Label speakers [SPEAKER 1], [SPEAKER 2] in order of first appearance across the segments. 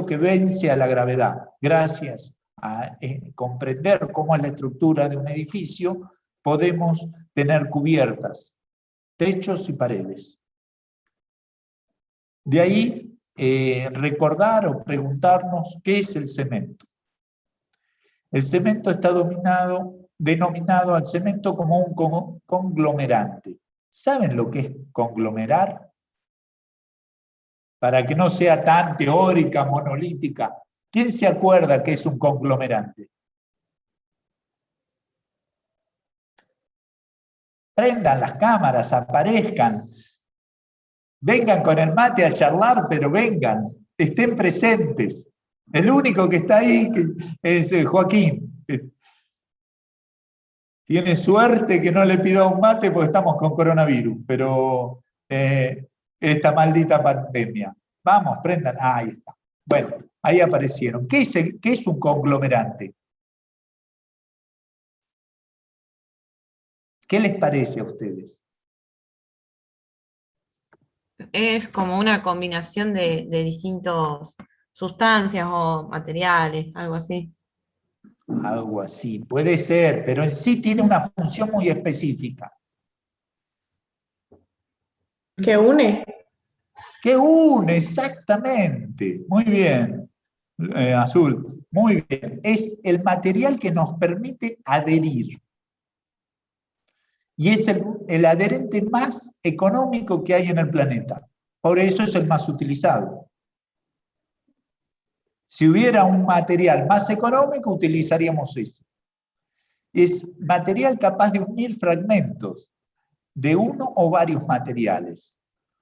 [SPEAKER 1] que vence a la gravedad, gracias a comprender cómo es la estructura de un edificio, podemos tener cubiertas, techos y paredes. De ahí recordar o preguntarnos qué es el cemento. El cemento está denominado al cemento como un conglomerante. ¿Saben lo que es conglomerar? Para que no sea tan teórica, monolítica. ¿Quién se acuerda qué es un conglomerante? Prendan las cámaras, aparezcan. Vengan con el mate a charlar, pero vengan. Estén presentes. El único que está ahí es Joaquín. Tiene suerte que no le pida un mate porque estamos con coronavirus, pero esta maldita pandemia. Vamos, prendan. Ah, ahí está. Bueno, ahí aparecieron. ¿Qué es un conglomerante? ¿Qué les parece a ustedes?
[SPEAKER 2] Es como una combinación de distintas sustancias o materiales, algo así.
[SPEAKER 1] Algo así, puede ser, pero en sí tiene una función muy específica.
[SPEAKER 3] Que une.
[SPEAKER 1] Que une, exactamente. Muy bien, Azul, muy bien. Es el material que nos permite adherir. Y es el adherente más económico que hay en el planeta. Por eso es el más utilizado. Si hubiera un material más económico, utilizaríamos ese. Es material capaz de unir fragmentos de uno o varios materiales,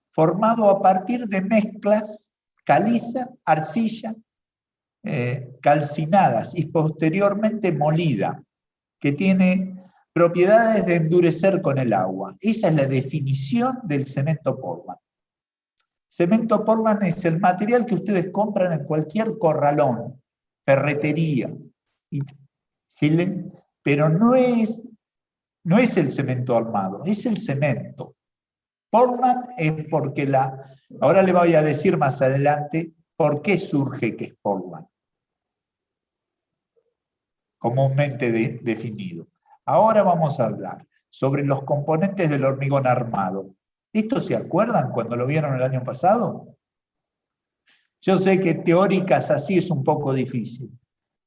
[SPEAKER 1] formado a partir de mezclas caliza, arcilla, calcinadas y posteriormente molida, que tiene propiedades de endurecer con el agua. Esa es la definición del cemento Portland. Cemento Portland es el material que ustedes compran en cualquier corralón, ferretería, pero no es el cemento armado, es el cemento. Portland es porque ahora le voy a decir más adelante por qué surge que es Portland, comúnmente definido. Ahora vamos a hablar sobre los componentes del hormigón armado. ¿Esto se acuerdan cuando lo vieron el año pasado? Yo sé que teóricas así es un poco difícil,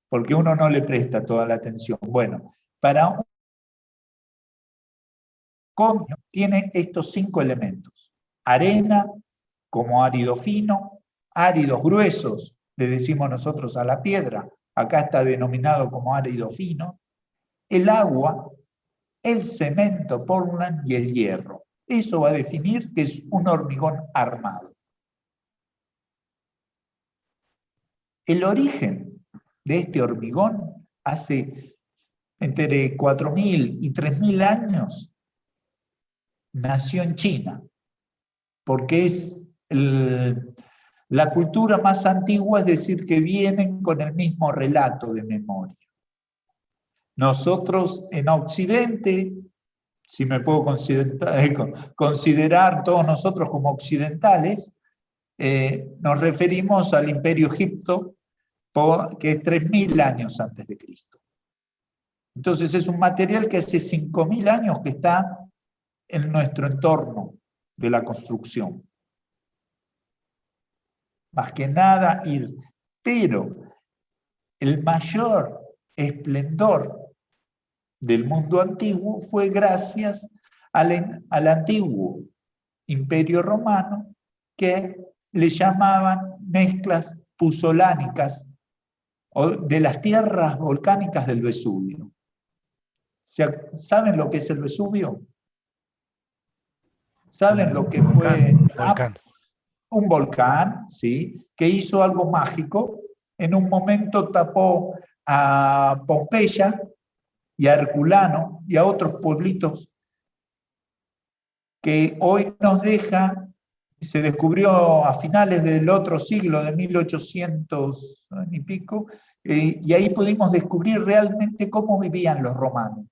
[SPEAKER 1] porque uno no le presta toda la atención. Bueno, para un comio tiene estos 5 elementos. Arena, como árido fino, áridos gruesos, le decimos nosotros a la piedra, acá está denominado como árido fino, el agua, el cemento Portland y el hierro. Eso va a definir que es un hormigón armado. El origen de este hormigón hace entre 4.000 y 3.000 años nació en China, porque es la cultura más antigua, es decir, que vienen con el mismo relato de memoria. Nosotros en Occidente, si me puedo considerar todos nosotros como occidentales, nos referimos al Imperio Egipto, que es 3.000 años antes de Cristo. Entonces es un material que hace 5.000 años que está en nuestro entorno de la construcción. Más que nada, pero el mayor esplendor del mundo antiguo fue gracias al antiguo Imperio Romano, que le llamaban mezclas puzolánicas o de las tierras volcánicas del Vesubio. ¿Saben lo que es el Vesubio? ¿Saben lo que fue?
[SPEAKER 4] Volcán.
[SPEAKER 1] Un volcán, ¿sí? Que hizo algo mágico. En un momento tapó a Pompeya y a Herculano y a otros pueblitos que hoy nos deja. Se descubrió a finales del otro siglo, de 1800 y pico, y ahí pudimos descubrir realmente cómo vivían los romanos.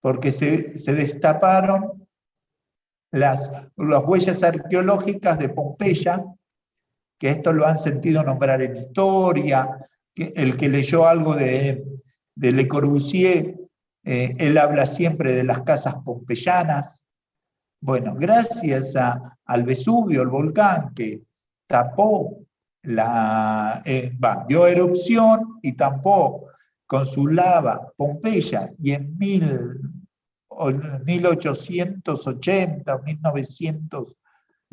[SPEAKER 1] Porque se destaparon las huellas arqueológicas de Pompeya, que esto lo han sentido nombrar en historia, que el que leyó algo de Le Corbusier, él habla siempre de las casas pompeyanas. Bueno, gracias al Vesubio, el volcán que tapó, dio erupción y tapó con su lava Pompeya, y en 1880 o 1900,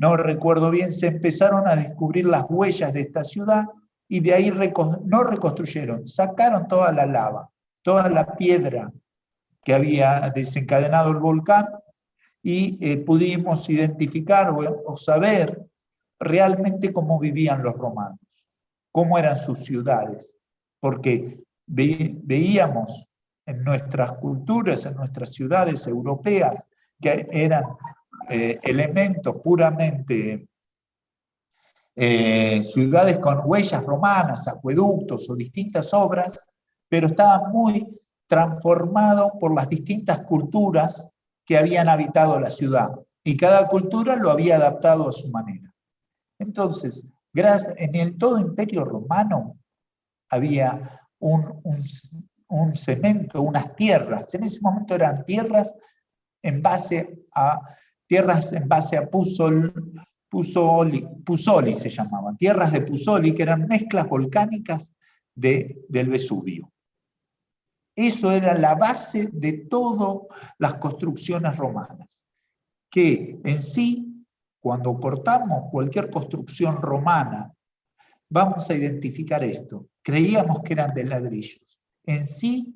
[SPEAKER 1] no recuerdo bien, se empezaron a descubrir las huellas de esta ciudad, y de ahí no reconstruyeron, sacaron toda la lava, toda la piedra que había desencadenado el volcán, y pudimos identificar o saber realmente cómo vivían los romanos, cómo eran sus ciudades, porque veíamos en nuestras culturas, en nuestras ciudades europeas, que eran elementos puramente ciudades con huellas romanas, acueductos o distintas obras, pero estaban muy transformados por las distintas culturas que habían habitado la ciudad, y cada cultura lo había adaptado a su manera. Entonces, en el todo imperio romano había un cemento, unas tierras. En ese momento eran tierras en base a Pusoli se llamaban, tierras de Pusoli, que eran mezclas volcánicas del Vesubio. Eso era la base de todas las construcciones romanas, que en sí, cuando cortamos cualquier construcción romana, vamos a identificar esto. Creíamos que eran de ladrillos. En sí,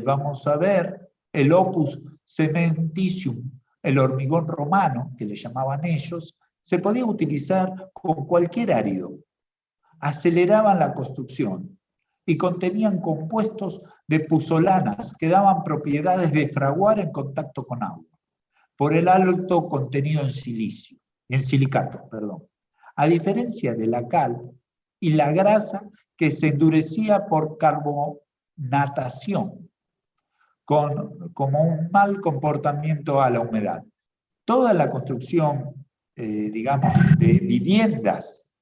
[SPEAKER 1] vamos a ver el opus cementitium, el hormigón romano, que le llamaban ellos, se podía utilizar con cualquier árido. Aceleraban la construcción y contenían compuestos de puzolanas que daban propiedades de fraguar en contacto con agua, por el alto contenido en silicato. A diferencia de la cal y la grasa, que se endurecía por carbonatación, como un mal comportamiento a la humedad. Toda la construcción, digamos, de viviendas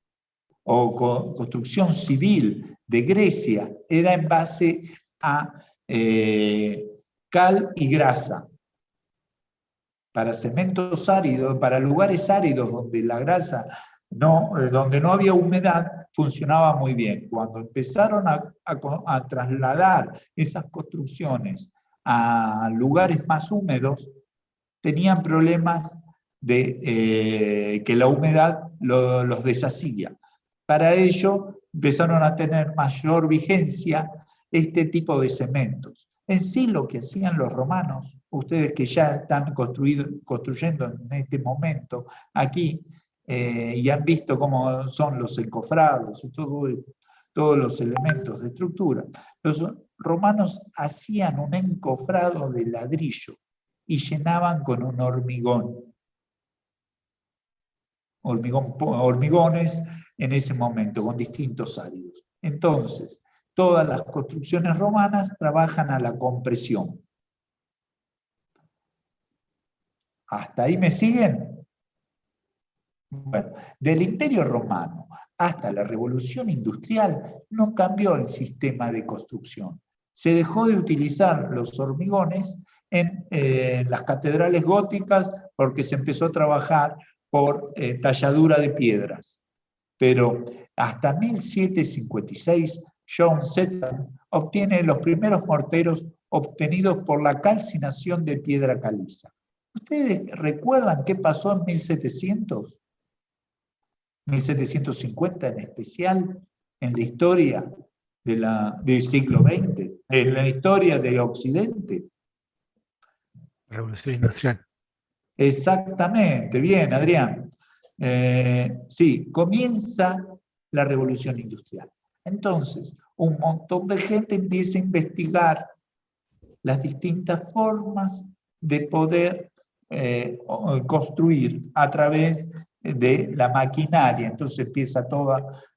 [SPEAKER 1] o construcción civil de Grecia era en base a cal y grasa. Para cementos áridos, para lugares áridos donde la grasa donde no había humedad, funcionaba muy bien. Cuando empezaron a trasladar esas construcciones a lugares más húmedos, tenían problemas de que la humedad los deshacía. Para ello empezaron a tener mayor vigencia este tipo de cementos. En sí, lo que hacían los romanos, ustedes que ya están construyendo en este momento aquí, y han visto cómo son los encofrados y todos los elementos de estructura, los romanos hacían un encofrado de ladrillo y llenaban con un hormigones en ese momento, con distintos áridos. Entonces, todas las construcciones romanas trabajan a la compresión. ¿Hasta ahí me siguen? Bueno, del Imperio Romano hasta la Revolución Industrial no cambió el sistema de construcción. Se dejó de utilizar los hormigones en las catedrales góticas porque se empezó a trabajar por talladura de piedras. Pero hasta 1756, John Seton obtiene los primeros morteros obtenidos por la calcinación de piedra caliza. ¿Ustedes recuerdan qué pasó en 1700? 1750 en especial, en la historia del siglo XX, en la historia de Occidente.
[SPEAKER 4] Revolución Industrial.
[SPEAKER 1] Exactamente, bien, Adrián. Sí, comienza la Revolución Industrial. Entonces, un montón de gente empieza a investigar las distintas formas de poder construir a través de la maquinaria. Entonces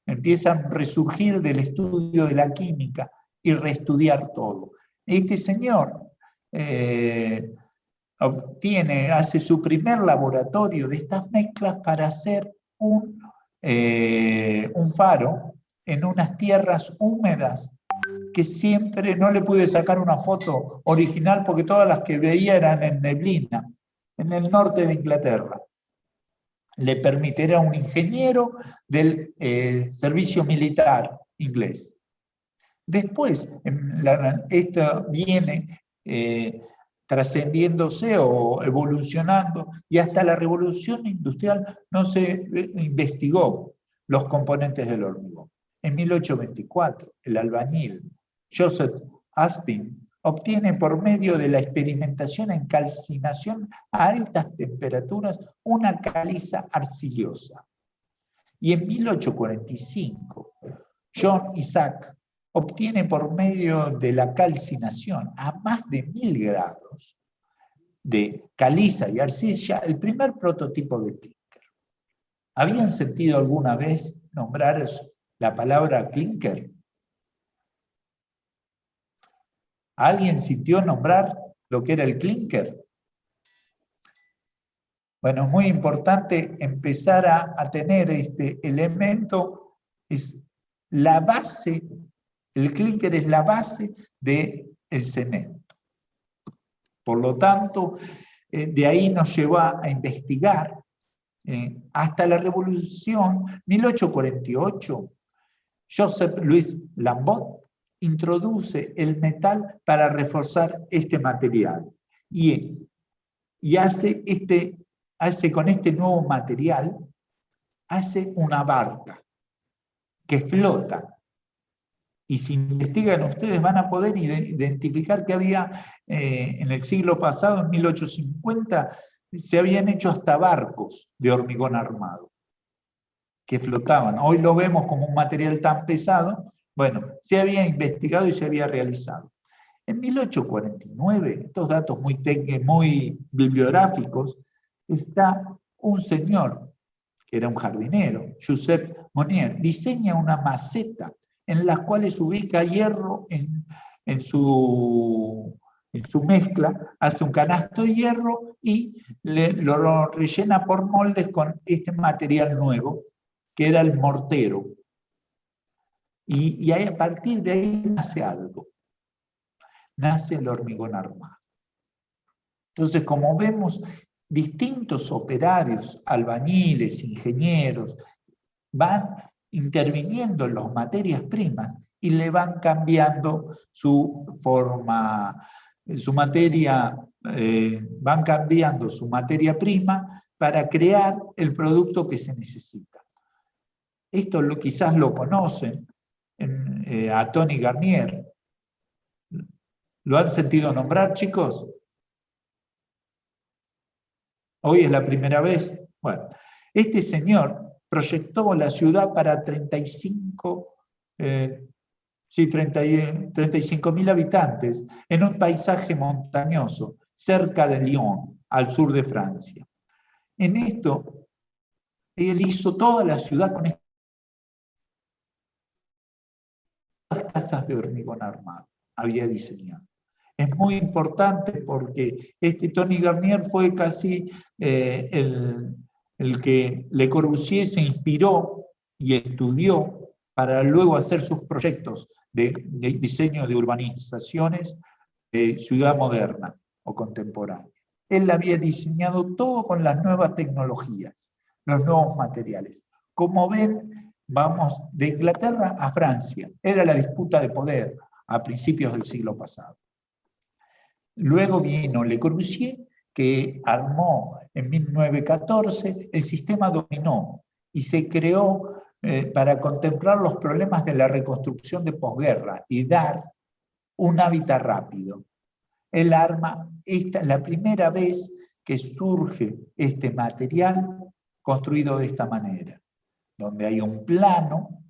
[SPEAKER 1] empieza a resurgir del estudio de la química y reestudiar todo. Este señor hace su primer laboratorio de estas mezclas para hacer un un faro en unas tierras húmedas que siempre no le pude sacar una foto original porque todas las que veía eran en neblina, en el norte de Inglaterra. Le permitirá a un ingeniero del servicio militar inglés. Después, esto viene trascendiéndose o evolucionando, y hasta la revolución industrial no se investigó los componentes del hormigón. En 1824, el albañil Joseph Aspin obtiene por medio de la experimentación en calcinación a altas temperaturas una caliza arcillosa. Y en 1845, John Isaac obtiene por medio de la calcinación a más de 1000 grados de caliza y arcilla el primer prototipo de clinker. ¿Habían sentido alguna vez nombrar la palabra clinker? ¿Alguien sintió nombrar lo que era el clinker? Bueno, es muy importante empezar a tener este elemento, es la base, el clinker es la base del cemento. Por lo tanto, de ahí nos llevó a investigar hasta la Revolución 1848. Joseph Louis Lambot introduce el metal para reforzar este material y hace con este nuevo material, hace una barca que flota. Y si investigan ustedes van a poder identificar que había en el siglo pasado, en 1850, se habían hecho hasta barcos de hormigón armado que flotaban. Hoy lo vemos como un material tan pesado. Bueno, se había investigado y se había realizado. En 1849, estos datos muy bibliográficos, está un señor, que era un jardinero, Joseph Monnier, diseña una maceta en la cual se ubica hierro en su mezcla, hace un canasto de hierro y lo rellena por moldes con este material nuevo, que era el mortero. Y a partir de ahí nace algo. Nace el hormigón armado. Entonces, como vemos, distintos operarios, albañiles, ingenieros, van interviniendo en las materias primas y le van cambiando su forma, van cambiando su materia prima para crear el producto que se necesita. Esto quizás lo conocen a Tony Garnier. ¿Lo han sentido nombrar, chicos? ¿Hoy es la primera vez? Bueno, este señor proyectó la ciudad para 35.000 habitantes en un paisaje montañoso cerca de Lyon, al sur de Francia. En esto, él hizo toda la ciudad con estas casas de hormigón armado. Había diseñado. Es muy importante porque Tony Garnier fue casi el que Le Corbusier se inspiró y estudió para luego hacer sus proyectos de diseño de urbanizaciones de ciudad moderna o contemporánea. Él había diseñado todo con las nuevas tecnologías, los nuevos materiales. Como ven, vamos de Inglaterra a Francia. Era la disputa de poder a principios del siglo pasado. Luego vino Le Corbusier, que armó en 1914 el sistema dominó y se creó para contemplar los problemas de la reconstrucción de posguerra y dar un hábitat rápido. Él arma, esta es la primera vez que surge este material construido de esta manera, donde hay un plano,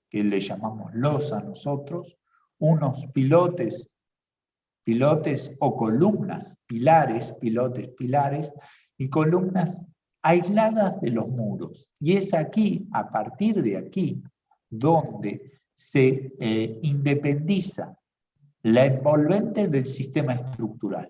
[SPEAKER 1] que le llamamos losa nosotros, unos pilotes o columnas, pilares, y columnas aisladas de los muros. Y es aquí, a partir de aquí, donde se independiza la envolvente del sistema estructural.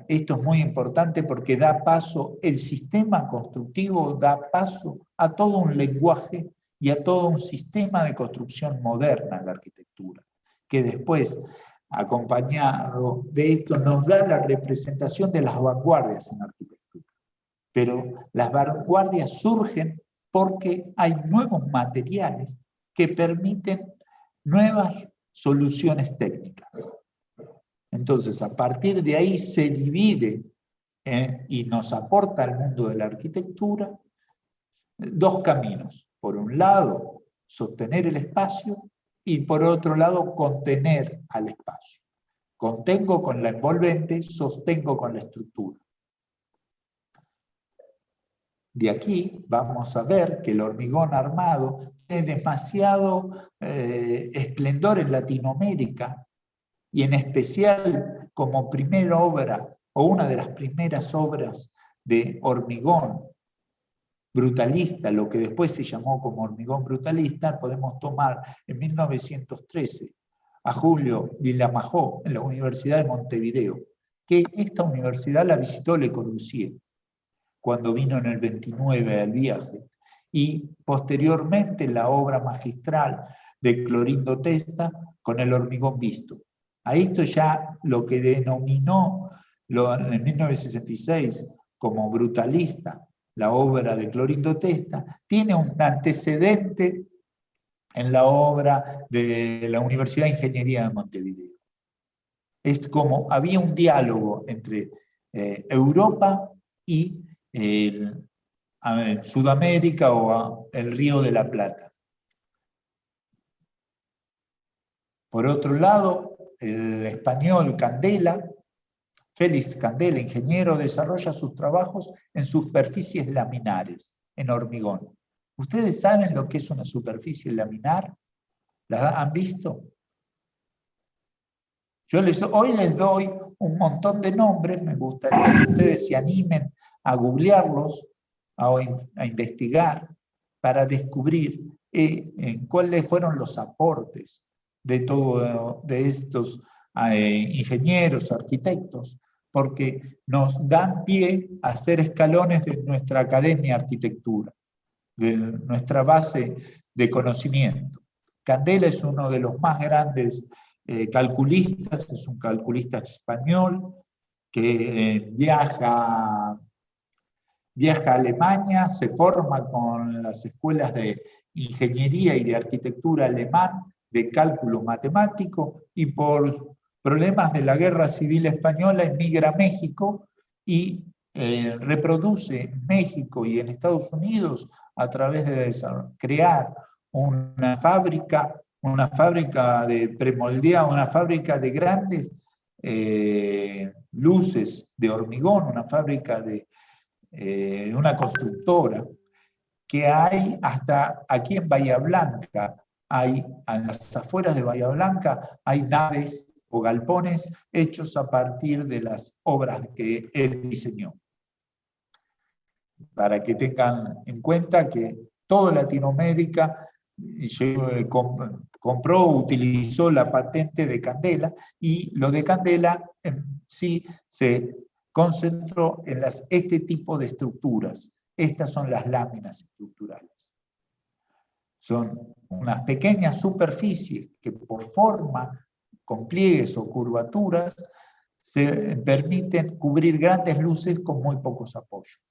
[SPEAKER 1] esto es muy importante porque da paso, el sistema constructivo da paso a todo un lenguaje y a todo un sistema de construcción moderna en la arquitectura, que después, acompañado de esto, nos da la representación de las vanguardias en la arquitectura. Pero las vanguardias surgen porque hay nuevos materiales que permiten nuevas soluciones técnicas. Entonces, a partir de ahí se divide y nos aporta al mundo de la arquitectura dos caminos. Por un lado, sostener el espacio y por otro lado, contener al espacio. Contengo con la envolvente, sostengo con la estructura. De aquí vamos a ver que el hormigón armado tiene demasiado esplendor en Latinoamérica, y en especial como primera obra, o una de las primeras obras de hormigón brutalista, lo que después se llamó como hormigón brutalista, podemos tomar en 1913 a Julio Villamajó en la Universidad de Montevideo, que esta universidad la visitó Le Corbusier cuando vino en el 29 al viaje, y posteriormente la obra magistral de Clorindo Testa con el hormigón visto. A esto ya lo que denominó en 1966 como brutalista la obra de Clorindo Testa tiene un antecedente en la obra de la Universidad de Ingeniería de Montevideo. Es como había un diálogo entre Europa y Sudamérica o el Río de la Plata. Por otro lado, el español Candela, Félix Candela, ingeniero, desarrolla sus trabajos en superficies laminares, en hormigón. ¿Ustedes saben lo que es una superficie laminar? ¿La han visto? Hoy les doy un montón de nombres, me gustaría que ustedes se animen a googlearlos, a investigar, para descubrir cuáles fueron los aportes de estos ingenieros, arquitectos, porque nos dan pie a ser escalones de nuestra academia de arquitectura, de nuestra base de conocimiento. Candela es uno de los más grandes calculistas, es un calculista español que viaja a Alemania, se forma con las escuelas de ingeniería y de arquitectura alemán, de cálculo matemático, y por problemas de la Guerra Civil Española emigra a México y reproduce en México y en Estados Unidos a través de crear una fábrica de premoldeado, una fábrica de grandes luces de hormigón, una fábrica de una constructora que hay hasta aquí en Bahía Blanca, en las afueras de Bahía Blanca, hay naves o galpones hechos a partir de las obras que él diseñó. Para que tengan en cuenta que toda Latinoamérica compró, utilizó la patente de Candela, y lo de Candela sí se concentró en este tipo de estructuras. Estas son las láminas estructurales. Son unas pequeñas superficies que por forma, con pliegues o curvaturas, se permiten cubrir grandes luces con muy pocos apoyos.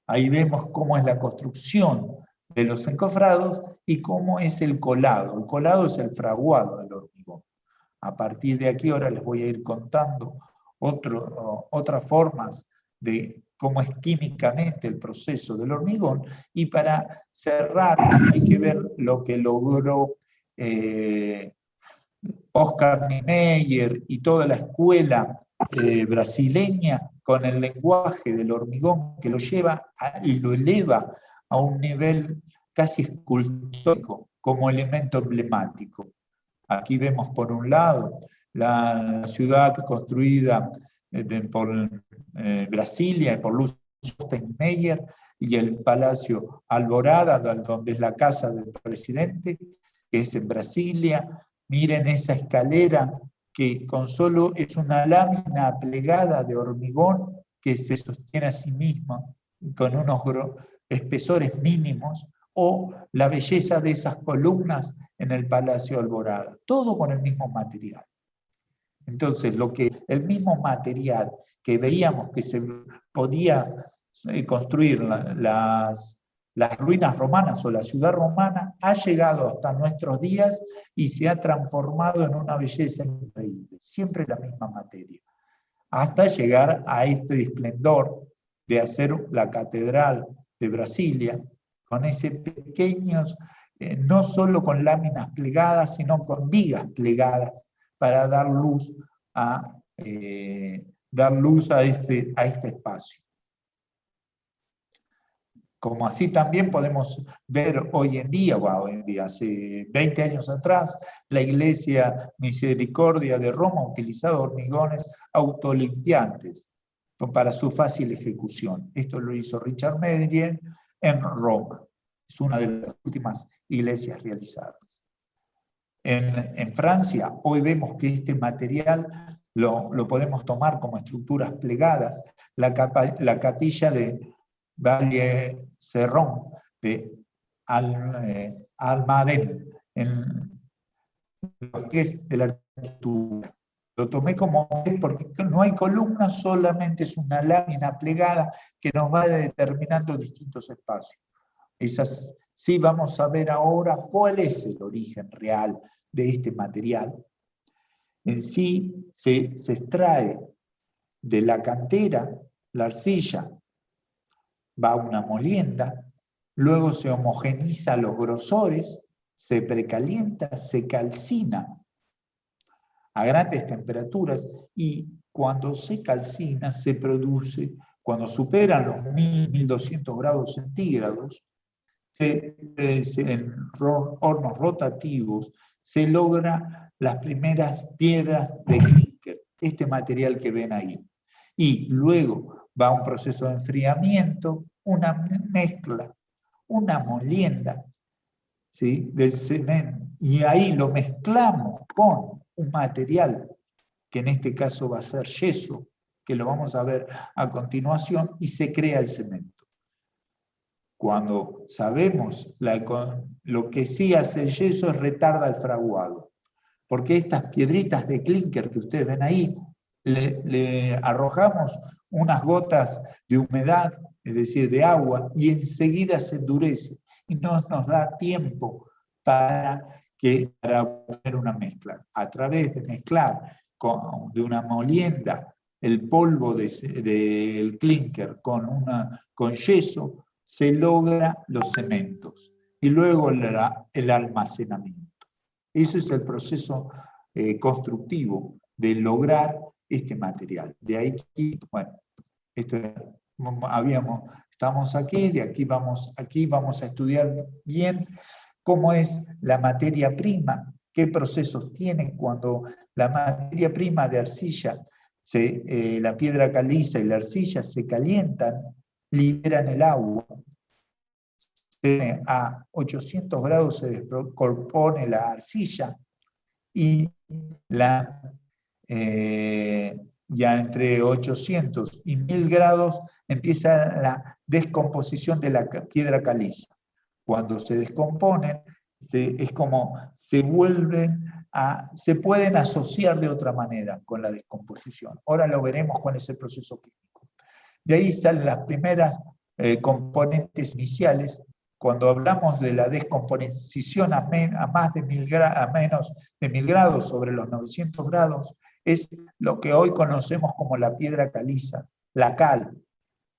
[SPEAKER 1] Ahí vemos cómo es la construcción de los encofrados y cómo es el colado. El colado es el fraguado del hormigón. A partir de aquí ahora les voy a ir contando otras formas de cómo es químicamente el proceso del hormigón, y para cerrar hay que ver lo que logró Oscar Niemeyer y toda la escuela brasileña con el lenguaje del hormigón, que lo lleva y lo eleva a un nivel casi escultórico como elemento emblemático. Aquí vemos por un lado la ciudad construida por Brasilia y por Lúcio Steinmeier, y el Palacio Alvorada, donde es la casa del presidente, que es en Brasilia. Miren esa escalera que es una lámina plegada de hormigón que se sostiene a sí misma con unos espesores mínimos, o la belleza de esas columnas en el Palacio Alborada, todo con el mismo material. Entonces, el mismo material que veíamos que se podía construir las ruinas romanas o la ciudad romana, ha llegado hasta nuestros días y se ha transformado en una belleza increíble, siempre la misma materia, hasta llegar a este esplendor de hacer la Catedral de Brasilia, con ese pequeños, no solo con láminas plegadas, sino con vigas plegadas, para dar luz a este espacio. Como así también podemos ver hoy en día, hace 20 años atrás, la Iglesia Misericordia de Roma ha utilizado hormigones autolimpiantes para su fácil ejecución. Esto lo hizo Richard Medrien en Roma. Es una de las últimas iglesias realizadas. En Francia, hoy vemos que este material lo podemos tomar como estructuras plegadas. La capilla de Valle-Serrón de Almadén, en lo que es de la arquitectura. Lo tomé como porque no hay columnas, solamente es una lámina plegada que nos va determinando distintos espacios. Esas, sí, vamos a ver ahora cuál es el origen real de este material. En sí se extrae de la cantera, la arcilla, va a una molienda, luego se homogeniza los grosores, se precalienta, se calcina a grandes temperaturas, y cuando se calcina se produce, cuando superan los 1200 grados centígrados, en hornos rotativos se logra las primeras piedras de clinker, este material que ven ahí. Y luego va a un proceso de enfriamiento, una mezcla, una molienda, ¿sí?, del cemento, y ahí lo mezclamos con un material que en este caso va a ser yeso, que lo vamos a ver a continuación, y se crea el cemento. Cuando sabemos lo que sí hace el yeso es retarda el fraguado, porque estas piedritas de clinker que ustedes ven ahí, le arrojamos unas gotas de humedad, es decir, de agua, y enseguida se endurece, y no nos da tiempo para poner una mezcla. A través de mezclar de una molienda el polvo del clinker con yeso, se logra los cementos, y luego el almacenamiento. Ese es el proceso constructivo de lograr este material. De ahí, bueno, estamos aquí, de aquí vamos a estudiar bien cómo es la materia prima, qué procesos tiene cuando la materia prima de arcilla, la piedra caliza y la arcilla se calientan, liberan el agua. A 800 grados se descompone la arcilla, y ya entre 800 y 1000 grados empieza la descomposición de la piedra caliza. Cuando se descomponen, es como se pueden asociar de otra manera con la descomposición. Ahora lo veremos cuál es el proceso químico. De ahí salen las primeras componentes iniciales. Cuando hablamos de la descomposición a menos de 1000 grados sobre los 900 grados, es lo que hoy conocemos como la piedra caliza, la cal.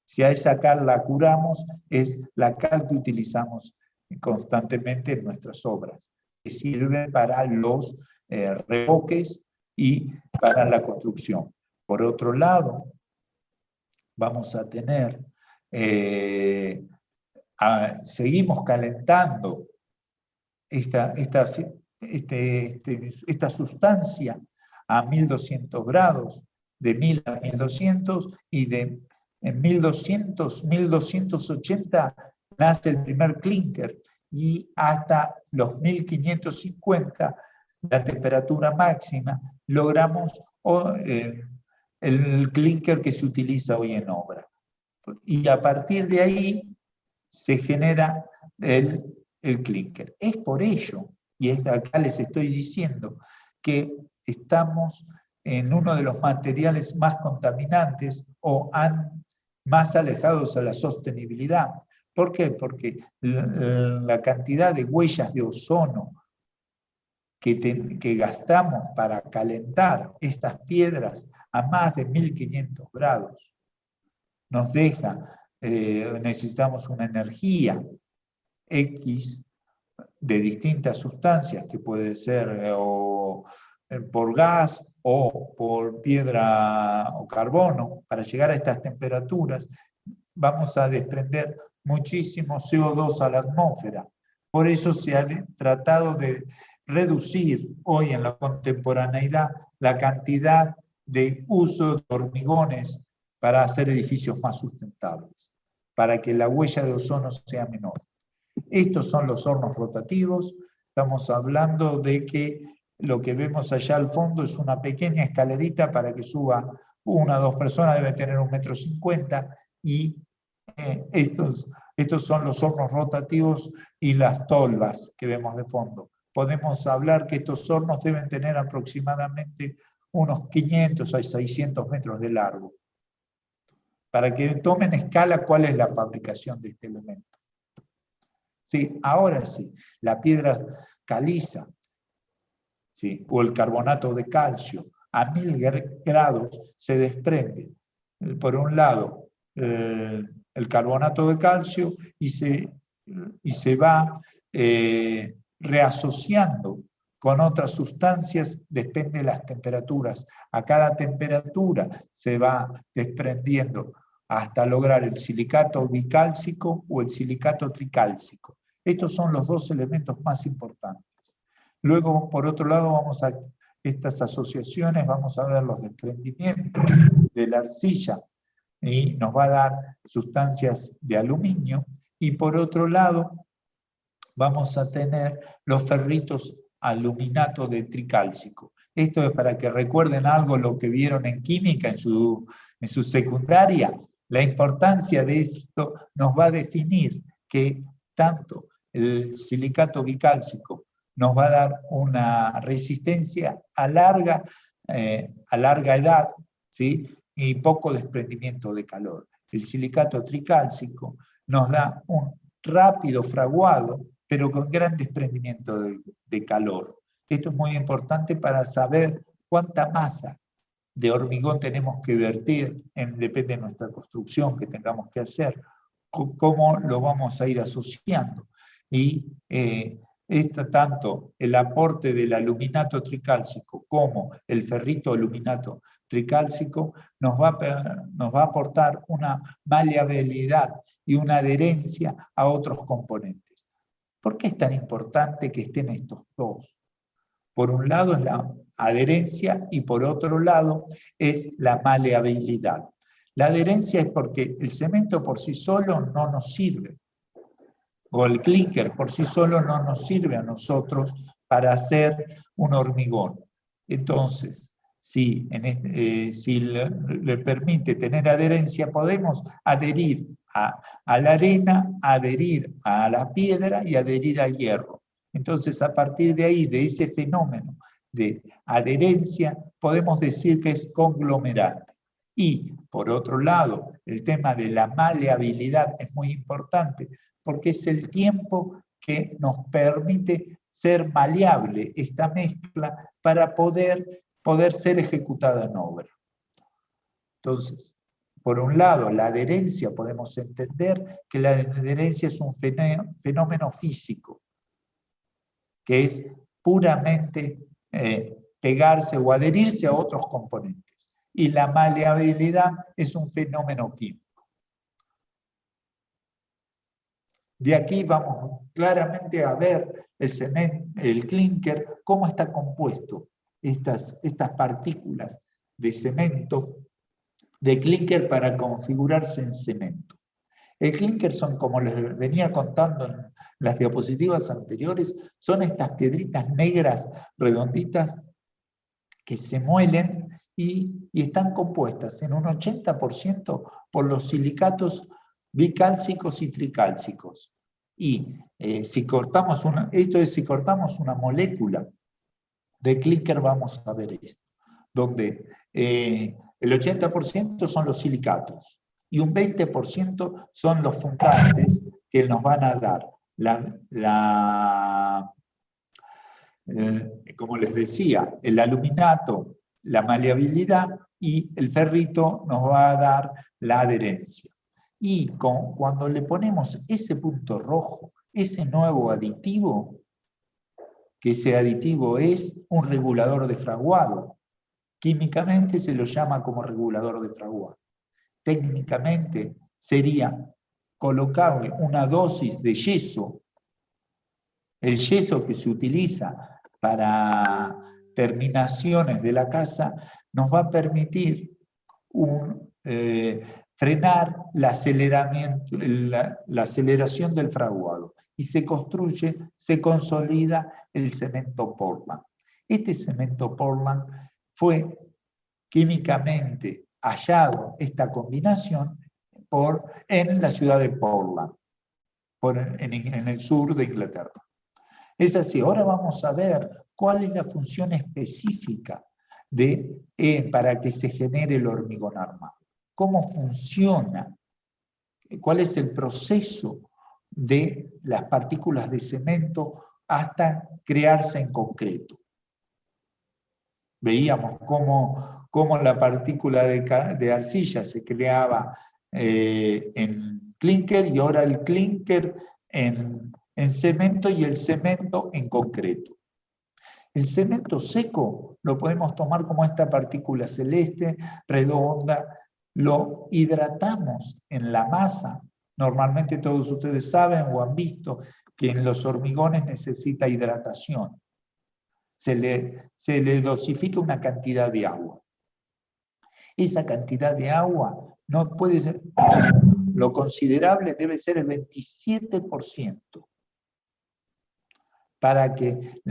[SPEAKER 1] Si a esa cal la curamos, es la cal que utilizamos constantemente en nuestras obras, que sirve para los revoques y para la construcción. Por otro lado, vamos a tener, seguimos calentando esta sustancia a 1200 grados, de 1000 a 1200, y en 1200, 1280 nace el primer clinker, y hasta los 1550 la temperatura máxima logramos el clinker que se utiliza hoy en obra. Y a partir de ahí se genera el clinker. Es por ello, y acá les estoy diciendo, que estamos en uno de los materiales más contaminantes o más alejados a la sostenibilidad. ¿Por qué? Porque la cantidad de huellas de ozono que gastamos para calentar estas piedras a más de 1500 grados nos deja, necesitamos una energía X de distintas sustancias, que puede ser por gas o por piedra o carbono. Para llegar a estas temperaturas vamos a desprender muchísimo CO2 a la atmósfera. Por eso se ha tratado de reducir hoy en la contemporaneidad la cantidad de uso de hormigones para hacer edificios más sustentables, para que la huella de ozono sea menor. Estos son los hornos rotativos. Estamos hablando de que lo que vemos allá al fondo es una pequeña escalerita para que suba 1 o 2 personas, debe tener 1,50 m, y estos son los hornos rotativos y las tolvas que vemos de fondo. Podemos hablar que estos hornos deben tener aproximadamente unos 500 a 600 metros de largo, para que tomen escala cuál es la fabricación de este elemento. Sí, ahora sí, la piedra caliza, ¿sí?, o el carbonato de calcio, a 1000 grados se desprende, por un lado, el carbonato de calcio y se va reasociando con otras sustancias, depende de las temperaturas. A cada temperatura se va desprendiendo hasta lograr el silicato bicálcico o el silicato tricálcico. Estos son los 2 elementos más importantes. Luego, por otro lado, vamos a estas asociaciones, vamos a ver los desprendimientos de la arcilla, y nos va a dar sustancias de aluminio, y por otro lado vamos a tener los ferritos aluminato de tricálcico. Esto es para que recuerden algo lo que vieron en química en su secundaria. La importancia de esto nos va a definir que tanto el silicato bicálcico nos va a dar una resistencia a larga edad, ¿sí?, y poco desprendimiento de calor. El silicato tricálcico nos da un rápido fraguado, pero con gran desprendimiento de calor. Esto es muy importante para saber cuánta masa de hormigón tenemos que vertir, depende de nuestra construcción que tengamos que hacer, cómo lo vamos a ir asociando. Y tanto el aporte del aluminato tricálcico como el ferrito aluminato tricálcico nos va a aportar una maleabilidad y una adherencia a otros componentes. ¿Por qué es tan importante que estén estos dos? Por un lado es la adherencia y por otro lado es la maleabilidad. La adherencia es porque el cemento por sí solo no nos sirve, o el clinker por sí solo no nos sirve a nosotros para hacer un hormigón. Entonces, si le permite tener adherencia, podemos adherir a la arena, adherir a la piedra y adherir al hierro. Entonces, a partir de ahí, de ese fenómeno de adherencia, podemos decir que es conglomerante. Y, por otro lado, el tema de la maleabilidad es muy importante, porque es el tiempo que nos permite ser maleable esta mezcla para poder ser ejecutada en obra. Entonces, por un lado, la adherencia, podemos entender que la adherencia es un fenómeno físico, que es puramente pegarse o adherirse a otros componentes. Y la maleabilidad es un fenómeno químico. De aquí vamos claramente a ver el clinker, cómo está compuesto estas partículas de cemento, de clinker para configurarse en cemento. El clinker son, como les venía contando en las diapositivas anteriores, son estas piedritas negras redonditas que se muelen y están compuestas en un 80% por los silicatos bicálcicos y tricálcicos. Y si cortamos una molécula de clinker, vamos a ver esto, donde el 80% son los silicatos y un 20% son los fundantes que nos van a dar como les decía, el aluminato, la maleabilidad, y el ferrito nos va a dar la adherencia. Y cuando le ponemos ese punto rojo, ese nuevo aditivo, que ese aditivo es un regulador de fraguado, químicamente se lo llama como regulador de fraguado. Técnicamente sería colocarle una dosis de yeso. El yeso que se utiliza para terminaciones de la casa nos va a permitir frenar la aceleración del fraguado y se consolida el cemento Portland. Este cemento Portland fue químicamente hallado, esta combinación, en la ciudad de Portland, en el sur de Inglaterra. Es así. Ahora vamos a ver cuál es la función específica para que se genere el hormigón armado. ¿Cómo funciona? ¿Cuál es el proceso de las partículas de cemento hasta crearse en concreto? Veíamos cómo la partícula de arcilla se creaba en clinker, y ahora el clinker en cemento y el cemento en concreto. El cemento seco lo podemos tomar como esta partícula celeste, redonda, lo hidratamos en la masa. Normalmente todos ustedes saben o han visto que en los hormigones necesita hidratación. Se le dosifica una cantidad de agua. Esa cantidad de agua no puede ser, lo considerable debe ser el 27%. Para que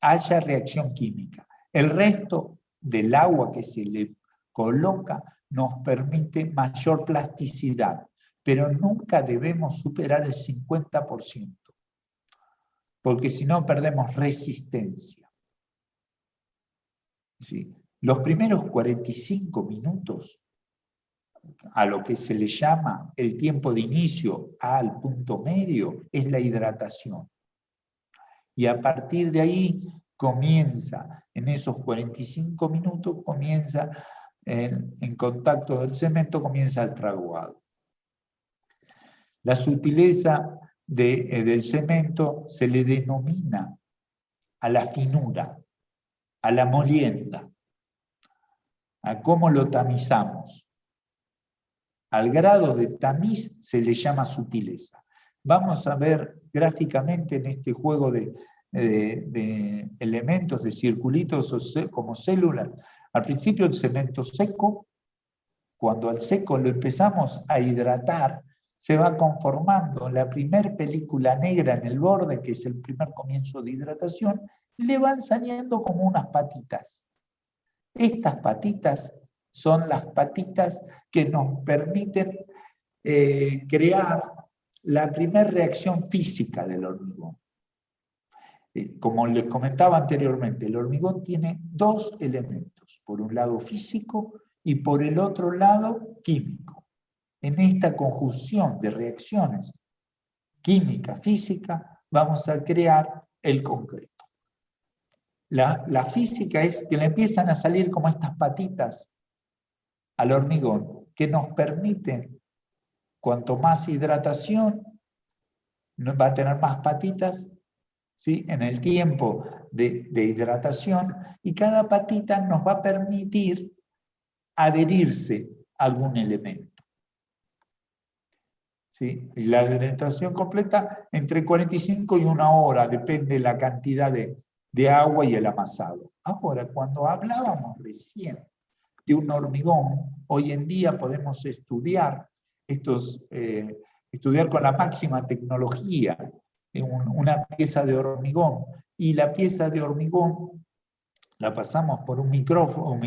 [SPEAKER 1] haya reacción química. El resto del agua que se le coloca nos permite mayor plasticidad, pero nunca debemos superar el 50%, porque si no perdemos resistencia. ¿Sí? Los primeros 45 minutos, a lo que se le llama el tiempo de inicio al punto medio, es la hidratación. Y a partir de ahí comienza, en esos 45 minutos, comienza en contacto del cemento, comienza el fraguado. La sutileza del cemento se le denomina a la finura, a la molienda, a cómo lo tamizamos. Al grado de tamiz se le llama sutileza. Vamos a ver gráficamente en este juego de elementos, de circulitos como células. Al principio el cemento seco, cuando al seco lo empezamos a hidratar, se va conformando la primer película negra en el borde, que es el primer comienzo de hidratación, y le van saliendo como unas patitas. Estas patitas son las patitas que nos permiten crear la primera reacción física del hormigón. Como les comentaba anteriormente, el hormigón tiene dos elementos, por un lado físico y por el otro lado químico. En esta conjunción de reacciones química, física, vamos a crear el concreto. La física es que le empiezan a salir como estas patitas al hormigón, que nos permiten, cuanto más hidratación, va a tener más patitas, ¿sí?, en el tiempo de hidratación, y cada patita nos va a permitir adherirse a algún elemento. ¿Sí? Y la hidratación completa entre 45 y 1 hora, depende de la cantidad de agua y el amasado. Ahora, cuando hablábamos recién de un hormigón, hoy en día podemos estudiar con la máxima tecnología una pieza de hormigón, y la pieza de hormigón la pasamos por un micrófono,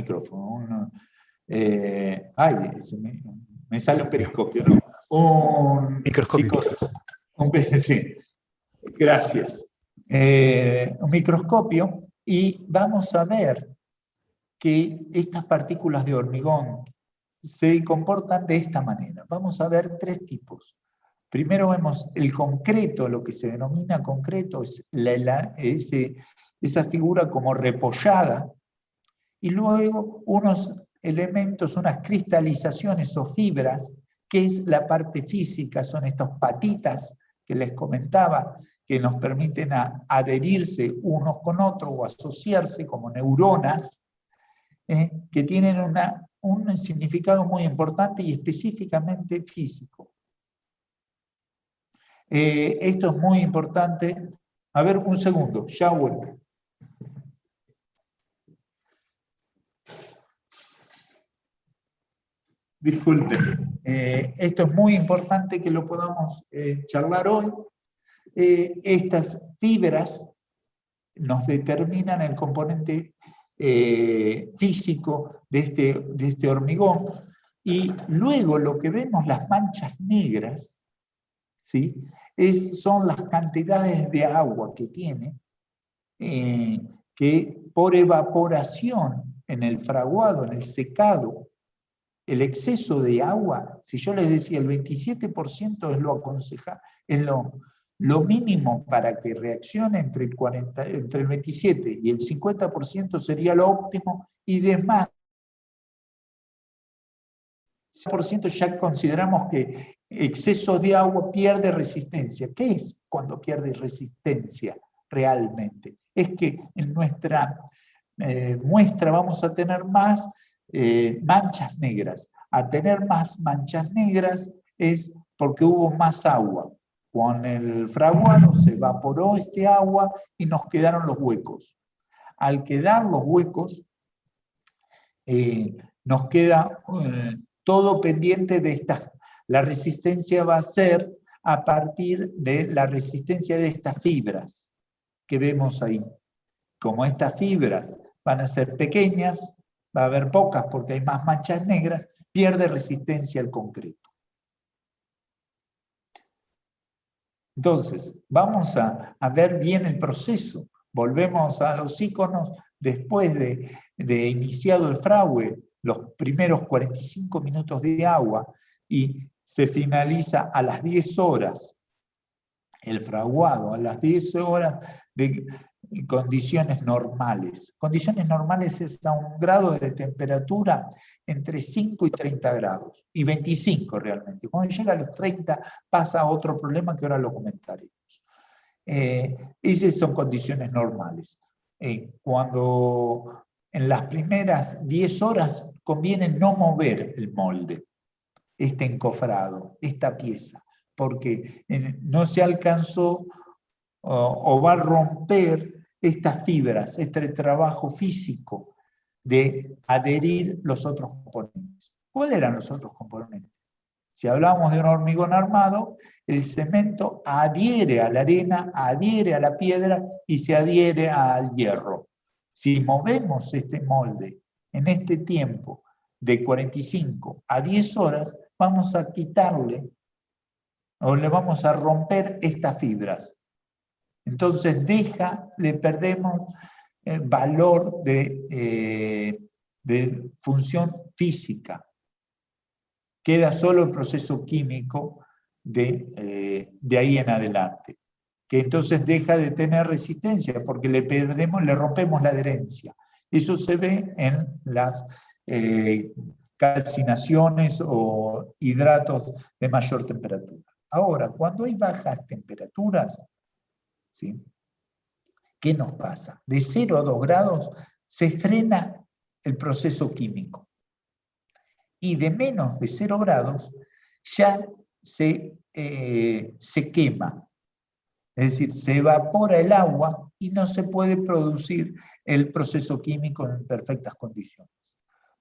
[SPEAKER 1] me sale un periscopio, ¿no? Un
[SPEAKER 4] microscopio.
[SPEAKER 1] Chicos, sí, gracias. Un microscopio, y vamos a ver que estas partículas de hormigón se comportan de esta manera. Vamos a ver tres tipos. Primero vemos el concreto, lo que se denomina concreto, es esa figura como repollada, y luego unos elementos, unas cristalizaciones o fibras, que es la parte física, son estas patitas que les comentaba, que nos permiten adherirse unos con otros o asociarse como neuronas, que tienen un significado muy importante y específicamente físico. Esto es muy importante. A ver, un segundo, ya vuelvo. Disculpen, esto es muy importante que lo podamos charlar hoy. Estas fibras nos determinan el componente físico de este hormigón, y luego lo que vemos, las manchas negras, ¿sí? Son las cantidades de agua que tiene, que por evaporación en el fraguado, en el secado, el exceso de agua, si yo les decía el 27% es lo aconsejable, es lo mínimo para que reaccione entre el 27 y el 50% sería lo óptimo, y demás, 100% ya consideramos que exceso de agua pierde resistencia. ¿Qué es cuando pierde resistencia realmente? Es que en nuestra muestra vamos a tener más manchas negras. A tener más manchas negras es porque hubo más agua. Con el fraguado se evaporó este agua y nos quedaron los huecos. Al quedar los huecos, nos queda todo pendiente de estas. La resistencia va a ser a partir de la resistencia de estas fibras que vemos ahí. Como estas fibras van a ser pequeñas, va a haber pocas porque hay más manchas negras, pierde resistencia al concreto. Entonces, vamos a ver bien el proceso. Volvemos a los iconos después de iniciado el fragüe, los primeros 45 minutos de agua, y se finaliza a las 10 horas el fraguado, a las 10 horas de condiciones normales. Condiciones normales es a un grado de temperatura entre 5 y 30 grados, y 25 realmente. Cuando llega a los 30 pasa a otro problema que ahora lo comentaremos. Esas son condiciones normales. Cuando en las primeras 10 horas conviene no mover el molde, este encofrado, esta pieza, porque no se alcanzó o va a romper estas fibras, este trabajo físico de adherir los otros componentes. ¿Cuáles eran los otros componentes? Si hablamos de un hormigón armado, el cemento adhiere a la arena, adhiere a la piedra y se adhiere al hierro. Si movemos este molde en este tiempo de 45 a 10 horas, vamos a quitarle o le vamos a romper estas fibras. Entonces le perdemos valor de función física. Queda solo el proceso químico de ahí en adelante, que entonces deja de tener resistencia porque le rompemos la adherencia. Eso se ve en las calcinaciones o hidratos de mayor temperatura. Ahora, cuando hay bajas temperaturas, ¿sí? ¿Qué nos pasa? De 0 a 2 grados se frena el proceso químico. Y de menos de 0 grados ya se quema. Es decir, se evapora el agua y no se puede producir el proceso químico en perfectas condiciones.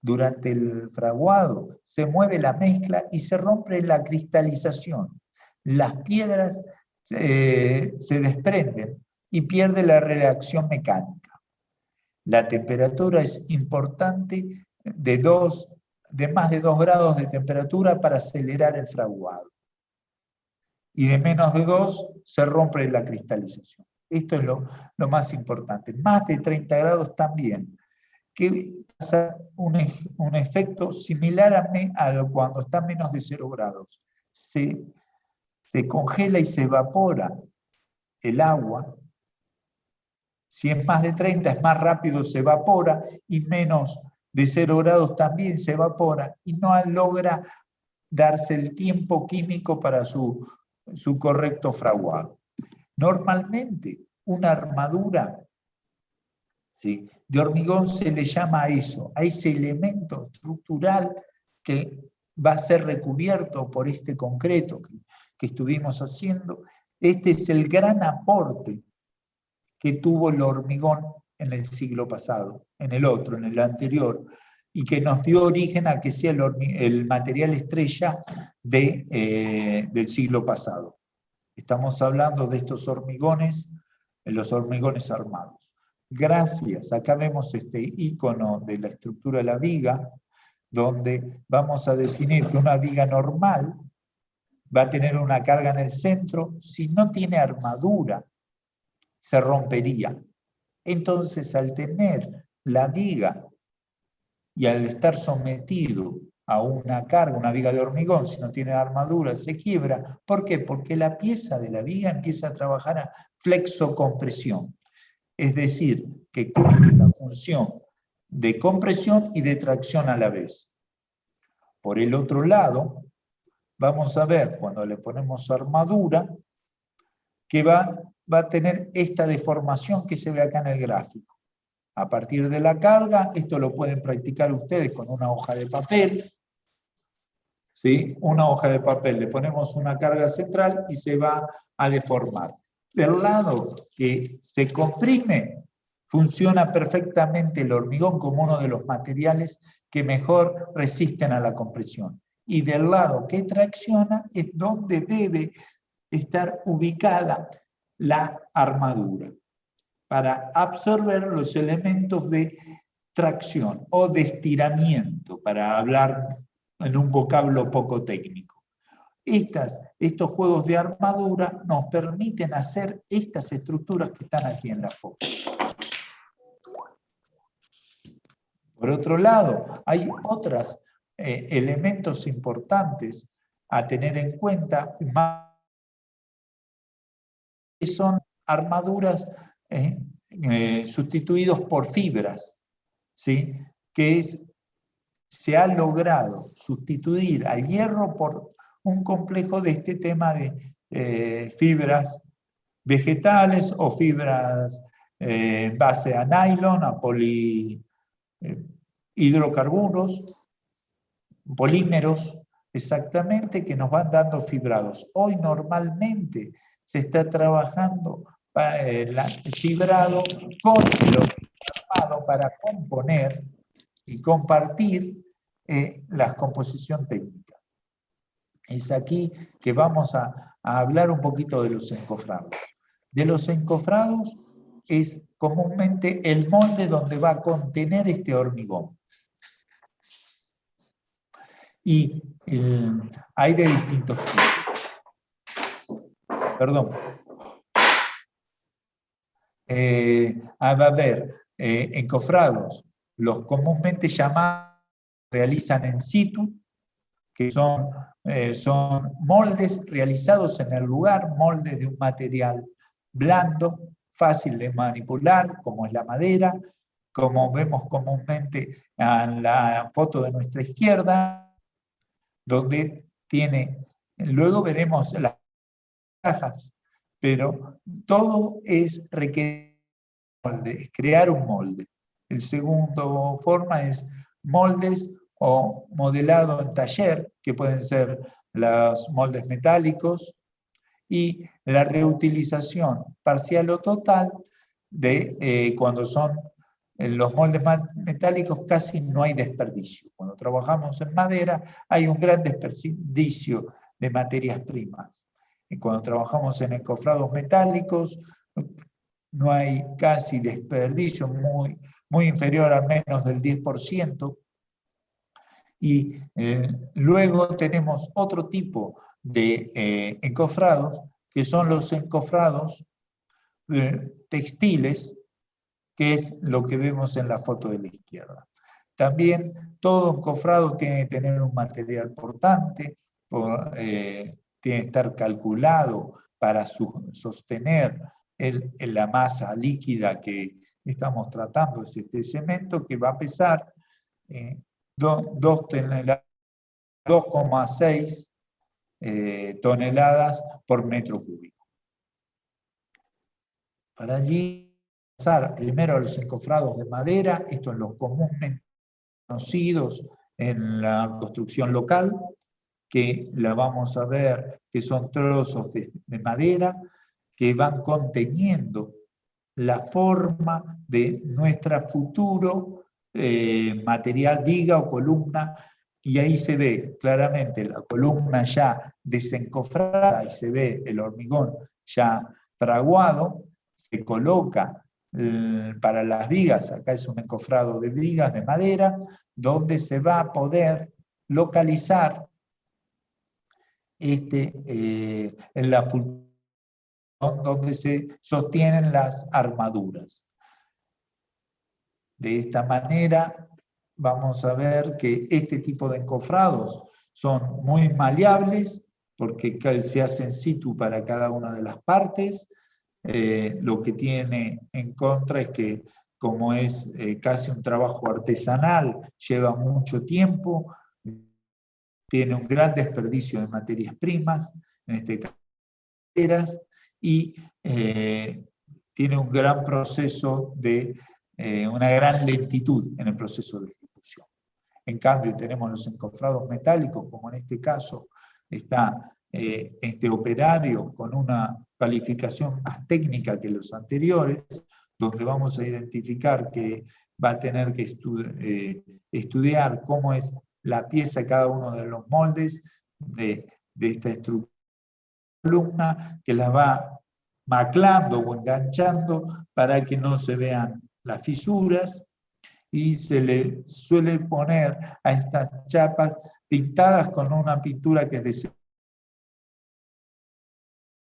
[SPEAKER 1] Durante el fraguado se mueve la mezcla y se rompe la cristalización. Las piedras se desprenden y pierde la reacción mecánica. La temperatura es importante de más de 2 grados de temperatura para acelerar el fraguado. Y de menos de 2 se rompe la cristalización. Esto es lo más importante. Más de 30 grados también, que pasa un efecto similar a cuando está a menos de 0 grados. Se congela y se evapora el agua. Si es más de 30, es más rápido, se evapora, y menos de 0 grados también se evapora, y no logra darse el tiempo químico para su correcto fraguado. Normalmente, una armadura, ¿sí?, de hormigón se le llama a eso, a ese elemento estructural que va a ser recubierto por este concreto que estuvimos haciendo. Este es el gran aporte que tuvo el hormigón en el siglo pasado, en el anterior, y que nos dio origen a que sea el material estrella del siglo pasado. Estamos hablando de estos hormigones, los hormigones armados. Gracias, acá vemos este icono de la estructura de la viga, donde vamos a definir que una viga normal va a tener una carga en el centro. Si no tiene armadura, se rompería. Entonces, al tener la viga y al estar sometido a una carga, una viga de hormigón, si no tiene armadura, se quiebra. ¿Por qué? Porque la pieza de la viga empieza a trabajar a flexocompresión. Es decir, que cumple la función de compresión y de tracción a la vez. Por el otro lado, vamos a ver cuando le ponemos armadura que va a tener esta deformación que se ve acá en el gráfico. A partir de la carga, esto lo pueden practicar ustedes con una hoja de papel, ¿sí? Una hoja de papel, le ponemos una carga central y se va a deformar. Del lado que se comprime, funciona perfectamente el hormigón como uno de los materiales que mejor resisten a la compresión. Y del lado que tracciona es donde debe estar ubicada la armadura para absorber los elementos de tracción o de estiramiento, para hablar en un vocablo poco técnico. Estos juegos de armadura nos permiten hacer estas estructuras que están aquí en la foto. Por otro lado, hay otros elementos importantes a tener en cuenta, que son armaduras sustituidos por fibras, ¿sí? Se ha logrado sustituir al hierro por un complejo de este tema de fibras vegetales o fibras en base a nylon, a hidrocarburos, polímeros, exactamente, que nos van dando fibrados. Hoy normalmente se está trabajando el fibrado con el armado para componer y compartir la composición técnica. Es aquí que vamos a hablar un poquito de los encofrados. De los encofrados es comúnmente el molde donde va a contener este hormigón. Y hay de distintos tipos. Perdón. Va a haber encofrados, los comúnmente llamados, realizan in situ, que son moldes realizados en el lugar, moldes de un material blando, fácil de manipular, como es la madera, como vemos comúnmente en la foto de nuestra izquierda, donde luego veremos las cajas, pero todo es requerir molde, crear un molde. El segundo forma es moldes o modelado en taller, que pueden ser los moldes metálicos, y la reutilización parcial o total de cuando son los moldes metálicos, casi no hay desperdicio. Cuando trabajamos en madera hay un gran desperdicio de materias primas. Y cuando trabajamos en encofrados metálicos, no hay casi desperdicio, muy inferior a menos del 10%. Y luego tenemos otro tipo de encofrados, que son los encofrados textiles, que es lo que vemos en la foto de la izquierda. También todo encofrado tiene que tener un material portante, tiene que estar calculado para sostener la masa líquida que estamos tratando, es este cemento que va a pesar 2,6 toneladas por metro cúbico. Para allí pasar primero a los encofrados de madera, estos son los comúnmente conocidos en la construcción local, que la vamos a ver que son trozos de madera que van conteniendo la forma de nuestro futuro material, viga o columna, y ahí se ve claramente la columna ya desencofrada y se ve el hormigón ya fraguado, se coloca para las vigas, acá es un encofrado de vigas de madera, donde se va a poder localizar en la función donde se sostienen las armaduras. De esta manera vamos a ver que este tipo de encofrados son muy maleables porque se hacen situ para cada una de las partes. Lo que tiene en contra es que como es casi un trabajo artesanal, lleva mucho tiempo, tiene un gran desperdicio de materias primas, en este caso, y tiene un gran proceso de una gran lentitud en el proceso de ejecución. En cambio, tenemos los encofrados metálicos, como en este caso está este operario con una calificación más técnica que los anteriores, donde vamos a identificar que va a tener que estudiar cómo es la pieza, cada uno de los moldes de esta estructura, que la va maclando o enganchando para que no se vean las fisuras, y se le suele poner a estas chapas pintadas con una pintura que es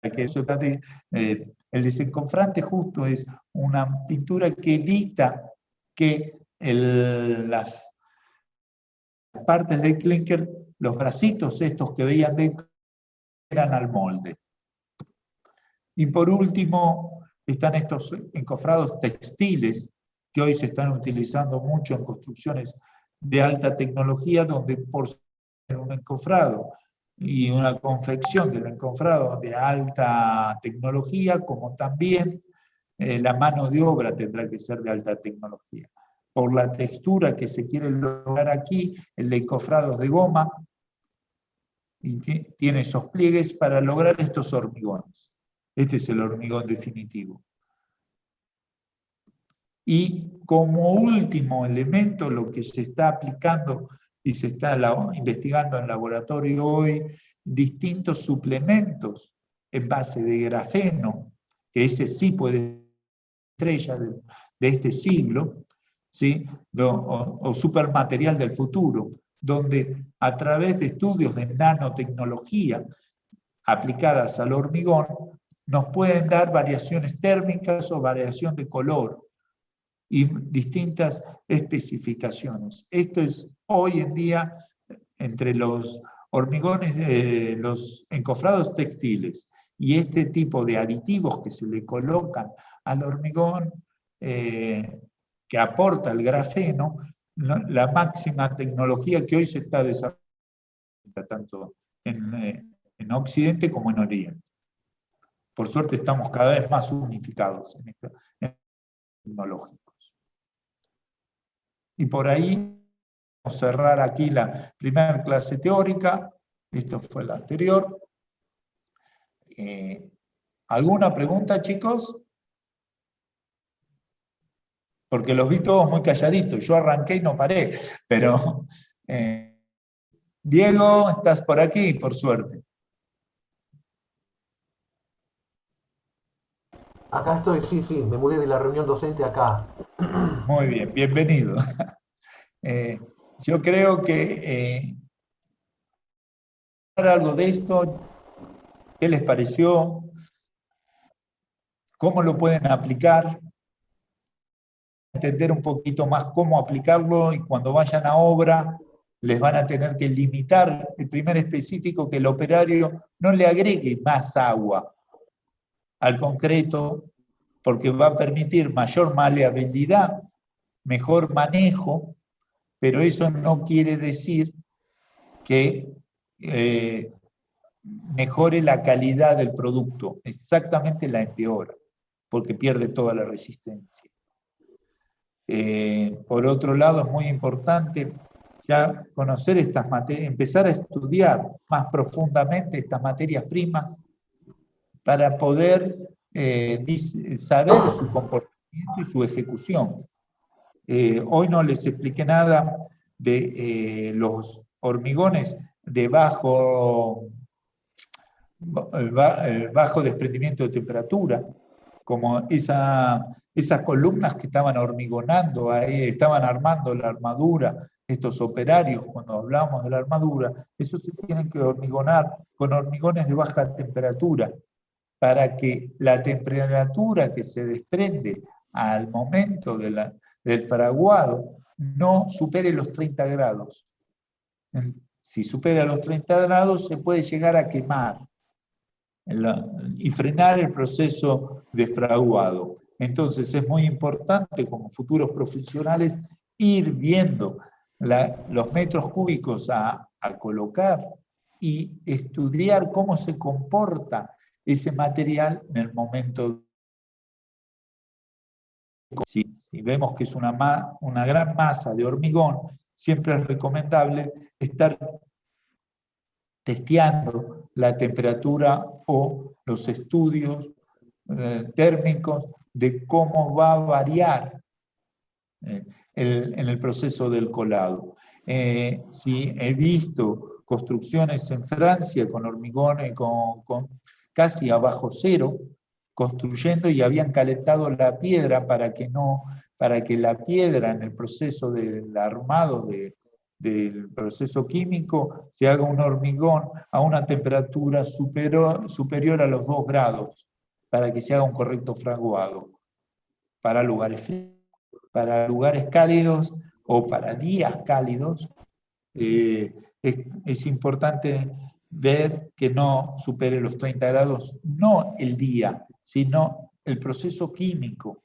[SPEAKER 1] el desencofrante justo es una pintura que evita que las partes de clinker, los bracitos estos que veían dentro, eran al molde. Y por último, están estos encofrados textiles que hoy se están utilizando mucho en construcciones de alta tecnología, donde por ser un encofrado y una confección del encofrado de alta tecnología, como también la mano de obra tendrá que ser de alta tecnología. Por la textura que se quiere lograr aquí, el de encofrados de goma, y tiene esos pliegues para lograr estos hormigones. Este es el hormigón definitivo. Y como último elemento, lo que se está aplicando y se está investigando en laboratorio hoy, distintos suplementos en base de grafeno, que ese sí puede ser estrella de este siglo, ¿sí? o supermaterial del futuro, donde a través de estudios de nanotecnología aplicadas al hormigón, nos pueden dar variaciones térmicas o variación de color y distintas especificaciones. Esto es hoy en día entre los hormigones, los encofrados textiles y este tipo de aditivos que se le colocan al hormigón que aporta el grafeno, la máxima tecnología que hoy se está desarrollando tanto en Occidente como en Oriente. Por suerte estamos cada vez más unificados en tecnológicos. Y por ahí vamos a cerrar aquí la primera clase teórica. Esto fue la anterior. ¿Alguna pregunta, chicos? Porque los vi todos muy calladitos. Yo arranqué y no paré. Pero, Diego, estás por aquí, por suerte.
[SPEAKER 4] Acá estoy, sí, sí, me mudé de la reunión docente acá.
[SPEAKER 1] Muy bien, bienvenido. Eh, yo creo que algo de esto, ¿qué les pareció? ¿Cómo lo pueden aplicar? Entender un poquito más cómo aplicarlo y cuando vayan a obra les van a tener que limitar el primer específico que el operario no le agregue más agua al concreto porque va a permitir mayor maleabilidad, mejor manejo, pero eso no quiere decir que mejore la calidad del producto, exactamente la empeora, porque pierde toda la resistencia. Por otro lado, es muy importante ya conocer estas materias, empezar a estudiar más profundamente estas materias primas para poder saber su comportamiento y su ejecución. Hoy no les expliqué nada de los hormigones de bajo desprendimiento de temperatura, como esas columnas que estaban hormigonando, ahí, estaban armando la armadura, estos operarios, cuando hablamos de la armadura, esos se tienen que hormigonar con hormigones de baja temperatura, para que la temperatura que se desprende al momento del fraguado no supere los 30 grados. Si supera los 30 grados, se puede llegar a quemar y frenar el proceso de fraguado. Entonces es muy importante como futuros profesionales ir viendo los metros cúbicos a colocar y estudiar cómo se comporta ese material en el momento. Si vemos que es una gran masa de hormigón, siempre es recomendable estar testeando la temperatura o los estudios térmicos de cómo va a variar en el proceso del colado. Si he visto construcciones en Francia con hormigones casi abajo cero, construyendo y habían calentado la piedra para que la piedra en el proceso del armado del proceso químico se haga un hormigón a una temperatura superior a los 2 grados, para que se haga un correcto fraguado. Para lugares fríos, para lugares cálidos o para días cálidos, es importante ver que no supere los 30 grados, no el día, sino el proceso químico.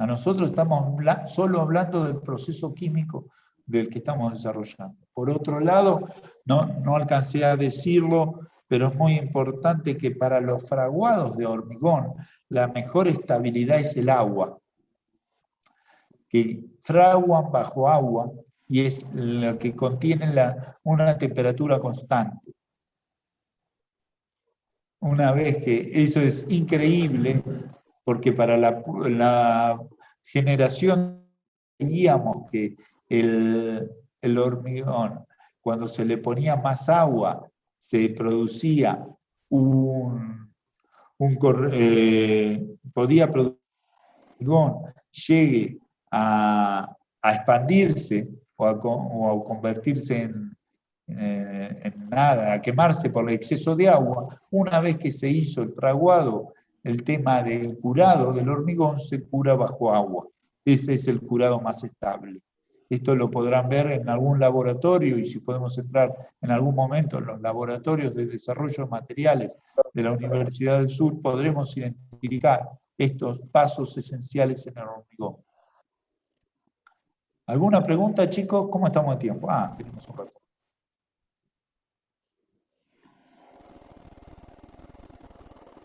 [SPEAKER 1] A nosotros estamos solo hablando del proceso químico del que estamos desarrollando. Por otro lado, no alcancé a decirlo, pero es muy importante que para los fraguados de hormigón, la mejor estabilidad es el agua, que fraguan bajo agua y es lo que contiene una temperatura constante. Una vez que eso es increíble, porque para la generación veíamos que el hormigón, cuando se le ponía más agua, se producía podía producir hormigón, llegue a expandirse o a convertirse en nada, a quemarse por el exceso de agua. Una vez que se hizo el fraguado, el tema del curado del hormigón se cura bajo agua. Ese es el curado más estable. Esto lo podrán ver en algún laboratorio y si podemos entrar en algún momento en los laboratorios de desarrollo de materiales de la Universidad del Sur, podremos identificar estos pasos esenciales en el hormigón. ¿Alguna pregunta, chicos? ¿Cómo estamos de tiempo? Tenemos un rato.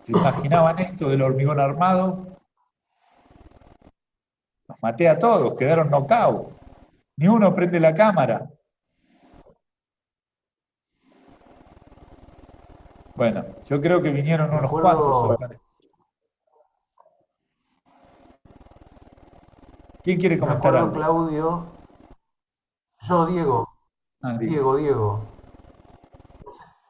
[SPEAKER 1] ¿Se imaginaban esto del hormigón armado? Los maté a todos, quedaron knockout. Ni uno prende la cámara. Bueno, yo creo que vinieron unos cuantos. ¿Quién quiere comentar algo?
[SPEAKER 4] Claudio. Yo, Diego. Diego.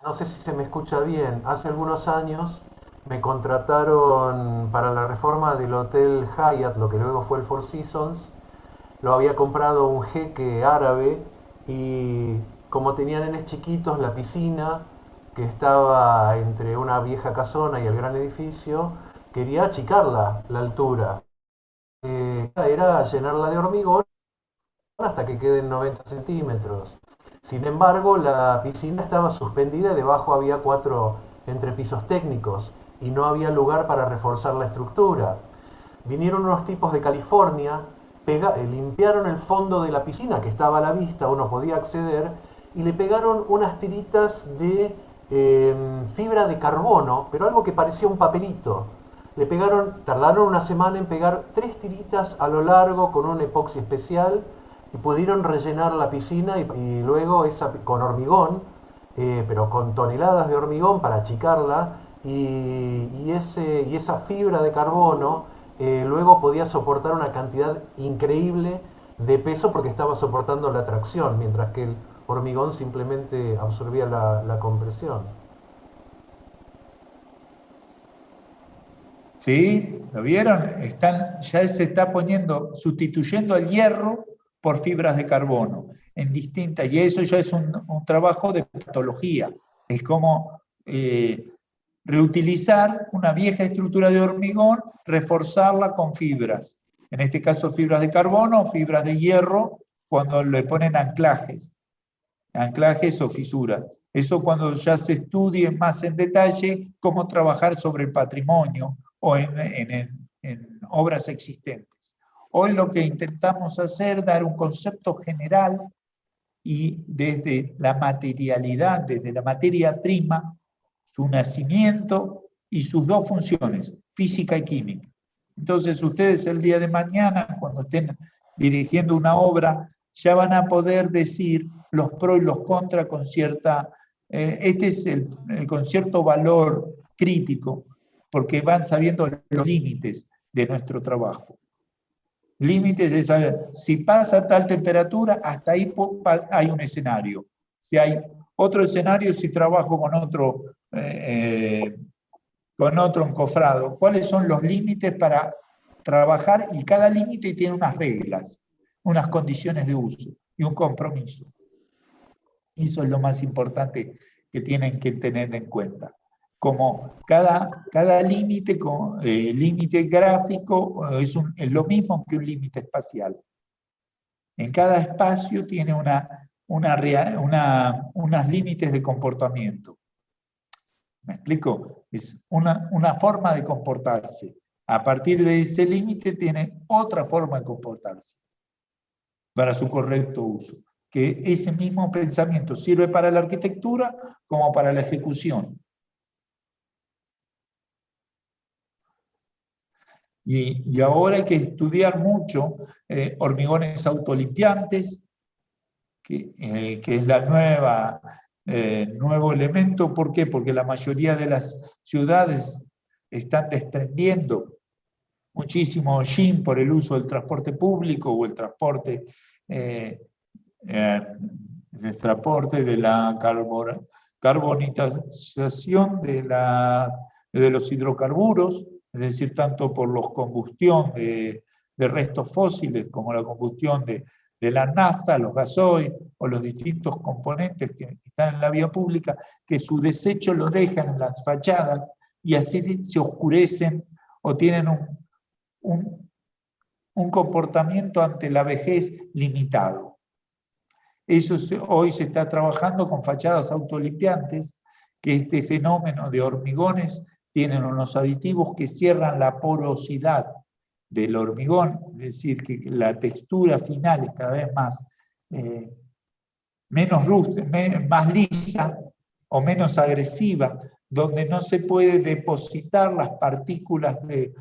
[SPEAKER 4] No sé si se me escucha bien. Hace algunos años me contrataron para la reforma del Hotel Hyatt, lo que luego fue el Four Seasons. Lo había comprado un jeque árabe y como tenía nenes chiquitos, la piscina que estaba entre una vieja casona y el gran edificio, quería achicarla, la altura. Era llenarla de hormigón hasta que queden 90 centímetros. Sin embargo, la piscina estaba suspendida y debajo había 4 entrepisos técnicos y no había lugar para reforzar la estructura. Vinieron unos tipos de California, limpiaron el fondo de la piscina que estaba a la vista, uno podía acceder, y le pegaron unas tiritas de fibra de carbono, pero algo que parecía un papelito. Tardaron una semana en pegar 3 tiritas a lo largo con un epoxi especial y pudieron rellenar la piscina y luego con hormigón, pero con toneladas de hormigón para achicarla y esa fibra de carbono luego podía soportar una cantidad increíble de peso porque estaba soportando la tracción, mientras que el hormigón simplemente absorbía la compresión.
[SPEAKER 1] ¿Sí? ¿Lo vieron? Ya se está sustituyendo el hierro por fibras de carbono en distintas, y eso ya es un trabajo de patología. Es como reutilizar una vieja estructura de hormigón, reforzarla con fibras. En este caso, fibras de carbono o fibras de hierro cuando le ponen anclajes o fisuras. Eso cuando ya se estudie más en detalle cómo trabajar sobre el patrimonio o en obras existentes. Hoy lo que intentamos hacer es dar un concepto general y desde la materialidad, desde la materia prima, su nacimiento y sus 2 funciones, física y química. Entonces ustedes el día de mañana, cuando estén dirigiendo una obra, ya van a poder decir los pros y los contras con este es con cierto valor crítico, porque van sabiendo los límites de nuestro trabajo. Límites de saber, si pasa tal temperatura, hasta ahí hay un escenario. Si hay otro escenario, si trabajo con otro encofrado, ¿cuáles son los límites para trabajar? Y cada límite tiene unas reglas, unas condiciones de uso y un compromiso. Eso es lo más importante que tienen que tener en cuenta. Como cada límite gráfico es lo mismo que un límite espacial. En cada espacio tiene unos límites de comportamiento. ¿Me explico? Es una forma de comportarse. A partir de ese límite tiene otra forma de comportarse para su correcto uso. Que ese mismo pensamiento sirve para la arquitectura como para la ejecución. Y ahora hay que estudiar mucho hormigones autolimpiantes, que es nuevo elemento. ¿Por qué? Porque la mayoría de las ciudades están desprendiendo muchísimo hollín por el uso del transporte público o el transporte de la carbonización de los hidrocarburos, es decir, tanto por la combustión de restos fósiles como la combustión de la nafta, los gasoil o los distintos componentes que están en la vía pública, que su desecho lo dejan en las fachadas y así se oscurecen o tienen un comportamiento ante la vejez limitado. Hoy se está trabajando con fachadas autolimpiantes, que este fenómeno de hormigones tienen unos aditivos que cierran la porosidad del hormigón, es decir, que la textura final es cada vez más más lisa o menos agresiva, donde no se puede depositar las partículas de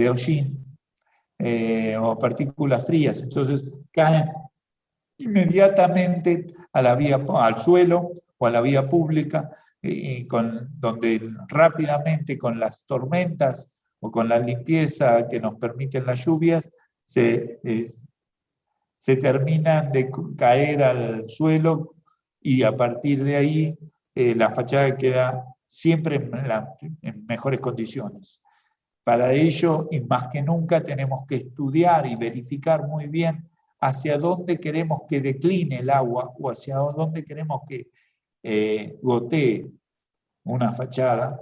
[SPEAKER 1] hollín o partículas frías. Entonces caen inmediatamente al suelo o a la vía pública, donde rápidamente con las tormentas o con la limpieza que nos permiten las lluvias, se terminan de caer al suelo y a partir de ahí la fachada queda siempre en mejores condiciones. Para ello, y más que nunca, tenemos que estudiar y verificar muy bien hacia dónde queremos que decline el agua o hacia dónde queremos que gotee una fachada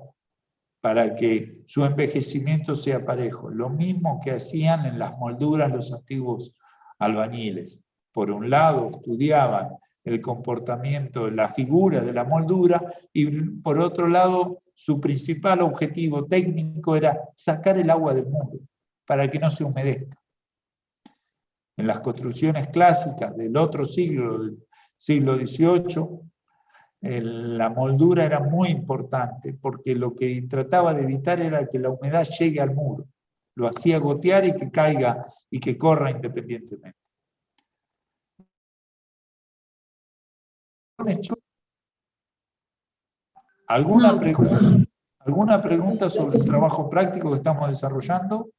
[SPEAKER 1] para que su envejecimiento sea parejo. Lo mismo que hacían en las molduras los antiguos albañiles. Por un lado, estudiaban el comportamiento, la figura de la moldura, y por otro lado, su principal objetivo técnico era sacar el agua del muro, para que no se humedezca. En las construcciones clásicas del otro siglo, del siglo XVIII, la moldura era muy importante, porque lo que trataba de evitar era que la humedad llegue al muro. Lo hacía gotear y que caiga y que corra independientemente. ¿Alguna pregunta sobre el trabajo práctico que estamos desarrollando?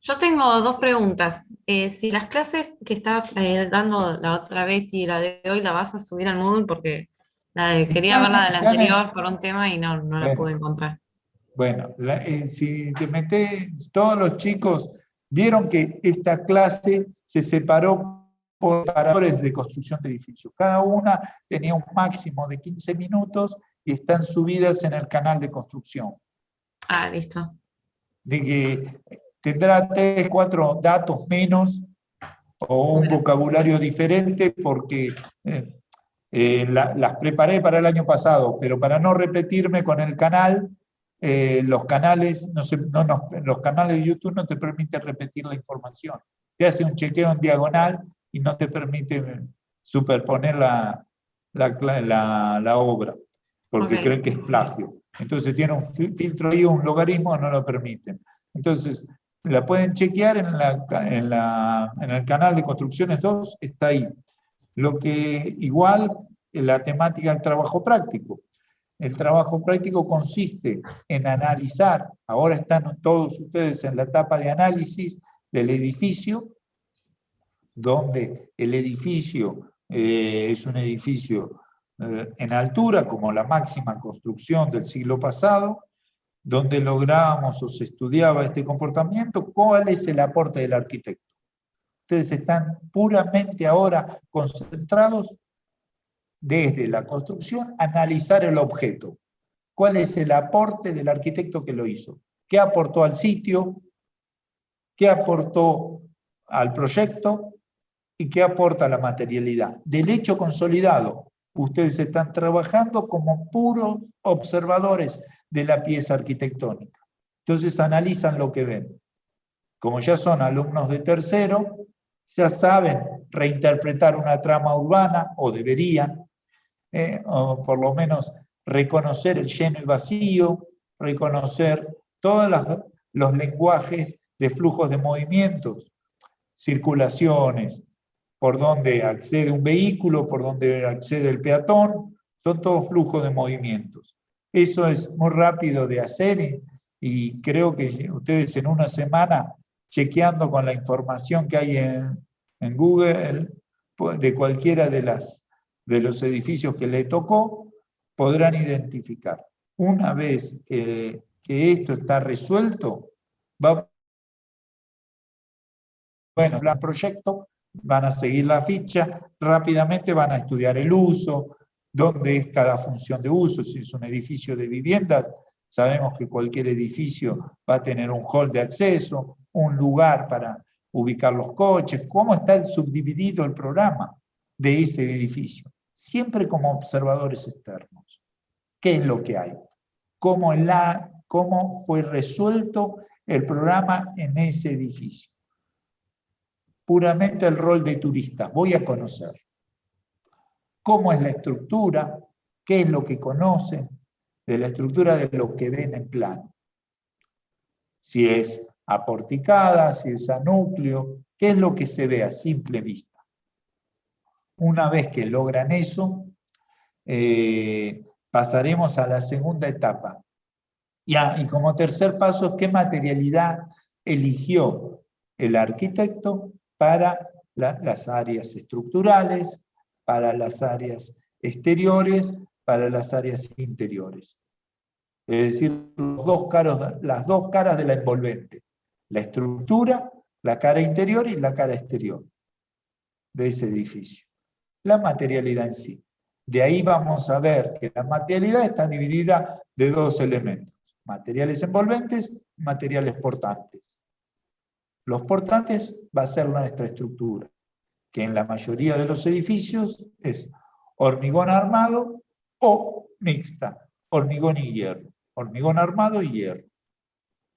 [SPEAKER 2] Yo tengo dos preguntas. Si las clases que estabas dando la otra vez y la de hoy la vas a subir al Moodle, porque quería ver la de la anterior por un tema y no la pude encontrar.
[SPEAKER 1] Bueno, si te metes, todos los chicos vieron que esta clase se separó por paradores de construcción de edificios. Cada una tenía un máximo de 15 minutos y están subidas en el canal de construcción.
[SPEAKER 2] Ah, listo.
[SPEAKER 1] De que tendrá 3, 4 datos menos o un vocabulario diferente porque las preparé para el año pasado, pero para no repetirme con el canal, los canales de YouTube no te permiten repetir la información. Te hace un chequeo en diagonal y no te permite superponer la obra, porque creen que es plagio. Entonces tiene un filtro ahí, un logaritmo, no lo permiten. Entonces, la pueden chequear en el canal de Construcciones 2, está ahí. Lo que igual, la temática del trabajo práctico. El trabajo práctico consiste en analizar, ahora están todos ustedes en la etapa de análisis del edificio, donde el edificio es un edificio en altura, como la máxima construcción del siglo pasado, donde lográbamos o se estudiaba este comportamiento, ¿cuál es el aporte del arquitecto? Ustedes están puramente ahora concentrados desde la construcción a analizar el objeto. ¿Cuál es el aporte del arquitecto que lo hizo? ¿Qué aportó al sitio? ¿Qué aportó al proyecto? ¿Y qué aporta a la materialidad? Del hecho consolidado, ustedes están trabajando como puros observadores de la pieza arquitectónica. Entonces analizan lo que ven. Como ya son alumnos de tercero, ya saben reinterpretar una trama urbana, o deberían, o por lo menos reconocer el lleno y vacío, reconocer todos los lenguajes de flujos de movimientos, circulaciones, por donde accede un vehículo, por donde accede el peatón, son todos flujos de movimientos. Eso es muy rápido de hacer y creo que ustedes en una semana, chequeando con la información que hay en Google, de cualquiera de los edificios que le tocó, podrán identificar. Una vez que esto está resuelto, bueno, el proyecto, van a seguir la ficha, rápidamente van a estudiar el uso, dónde es cada función de uso. Si es un edificio de viviendas, sabemos que cualquier edificio va a tener un hall de acceso, un lugar para ubicar los coches, cómo está subdividido el programa de ese edificio, siempre como observadores externos. ¿Qué es lo que hay? ¿Cómo fue resuelto el programa en ese edificio? Puramente el rol de turista, voy a conocer. ¿Cómo es la estructura? ¿Qué es lo que conocen de la estructura de lo que ven en plano? Si es aporticada, si es a núcleo, ¿qué es lo que se ve a simple vista? Una vez que logran eso, pasaremos a la segunda etapa. Y como tercer paso, ¿qué materialidad eligió el arquitecto para las áreas estructurales, para las áreas exteriores, para las áreas interiores. Es decir, las dos caras de la envolvente. La estructura, la cara interior y la cara exterior de ese edificio. La materialidad en sí. De ahí vamos a ver que la materialidad está dividida de dos elementos. Materiales envolventes y materiales portantes. Los portantes va a ser nuestra estructura, que en la mayoría de los edificios es hormigón armado o mixta, hormigón y hierro. Hormigón armado y hierro.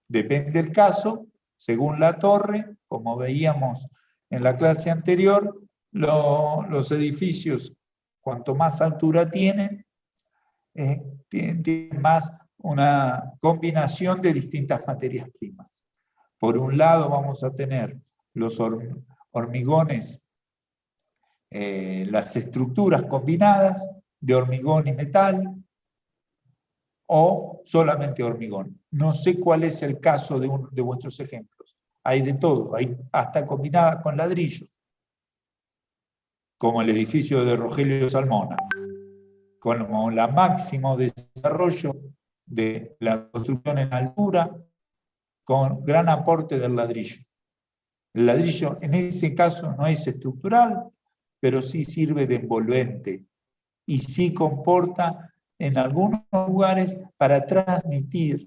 [SPEAKER 1] Depende del caso, según la torre, como veíamos en la clase anterior, los edificios, cuanto más altura tienen más una combinación de distintas materias primas. Por un lado vamos a tener los hormigones, las estructuras combinadas de hormigón y metal, o solamente hormigón. No sé cuál es el caso de vuestros ejemplos. Hay de todo, hay hasta combinadas con ladrillo, como el edificio de Rogelio Salmona, como la máximo desarrollo de la construcción en altura, con gran aporte del ladrillo. El ladrillo en ese caso no es estructural, pero sí sirve de envolvente y sí comporta en algunos lugares para transmitir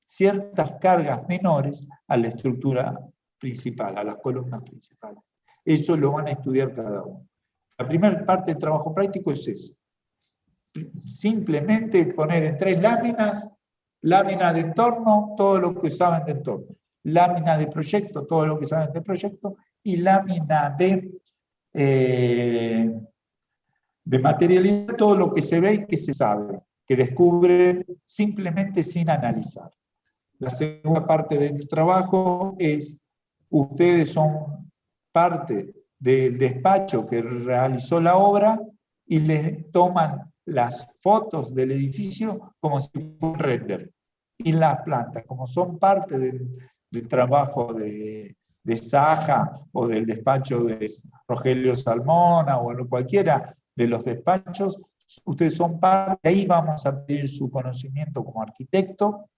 [SPEAKER 1] ciertas cargas menores a la estructura principal, a las columnas principales. Eso lo van a estudiar cada uno. La primera parte del trabajo práctico es eso. Simplemente poner en 3 láminas, lámina de entorno, todo lo que saben de entorno, lámina de proyecto, todo lo que saben de proyecto, y lámina de materialidad, todo lo que se ve y que se sabe, que descubre simplemente sin analizar. La segunda parte del trabajo es, ustedes son parte del despacho que realizó la obra y les toman las fotos del edificio como si fuera un render. Y las plantas, como son parte del trabajo de Saja o del despacho de Rogelio Salmona o cualquiera de los despachos, ustedes son parte, ahí vamos a pedir su conocimiento como arquitecto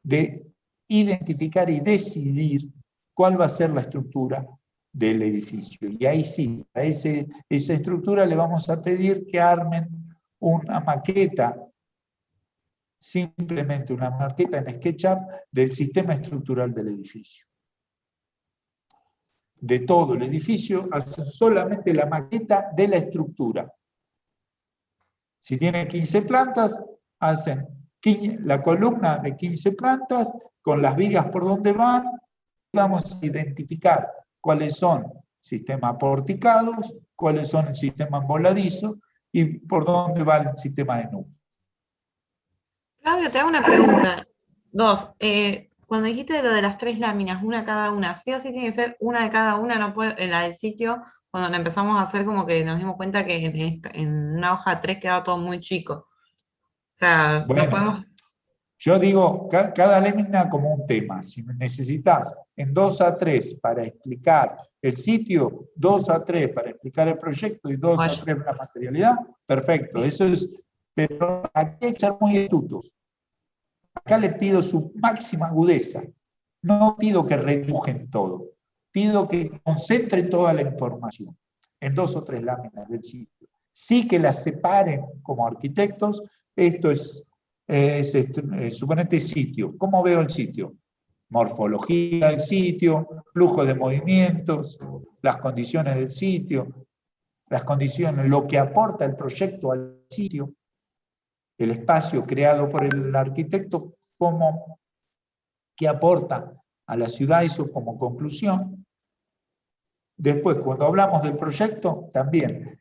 [SPEAKER 1] de identificar y decidir cuál va a ser la estructura del edificio. Y ahí sí, a esa estructura le vamos a pedir que armen una maqueta, simplemente una maqueta en SketchUp del sistema estructural del edificio. De todo el edificio, hacen solamente la maqueta de la estructura. Si tiene 15 plantas, hacen la columna de 15 plantas con las vigas por donde van. Vamos a identificar cuáles son sistemas porticados, cuáles son el sistema envoladizo y por dónde va el sistema de nube.
[SPEAKER 2] Claudio, te hago una pregunta. Cuando dijiste lo de las 3 láminas, una cada una, ¿sí o sí tiene que ser una de cada una? No puede, la del sitio, cuando la empezamos a hacer, como que nos dimos cuenta que en una hoja 3 quedaba todo muy chico. O sea,
[SPEAKER 1] bueno,
[SPEAKER 2] no podemos...
[SPEAKER 1] Yo digo, cada lámina como un tema. Si necesitas en 2 a 3 para explicar el sitio, 2 a 3 para explicar el proyecto y 2 a 3 la materialidad, perfecto. Eso es, pero aquí hay que ser muy astutos. Acá les pido su máxima agudeza. No pido que redujen todo. Pido que concentren toda la información en 2 o 3 láminas del sitio. Sí que las separen como arquitectos. Esto es suponete sitio. ¿Cómo veo el sitio? Morfología del sitio, flujo de movimientos, las condiciones del sitio, las condiciones, lo que aporta el proyecto al sitio, el espacio creado por el arquitecto, qué aporta a la ciudad, eso como conclusión. Después, cuando hablamos del proyecto, también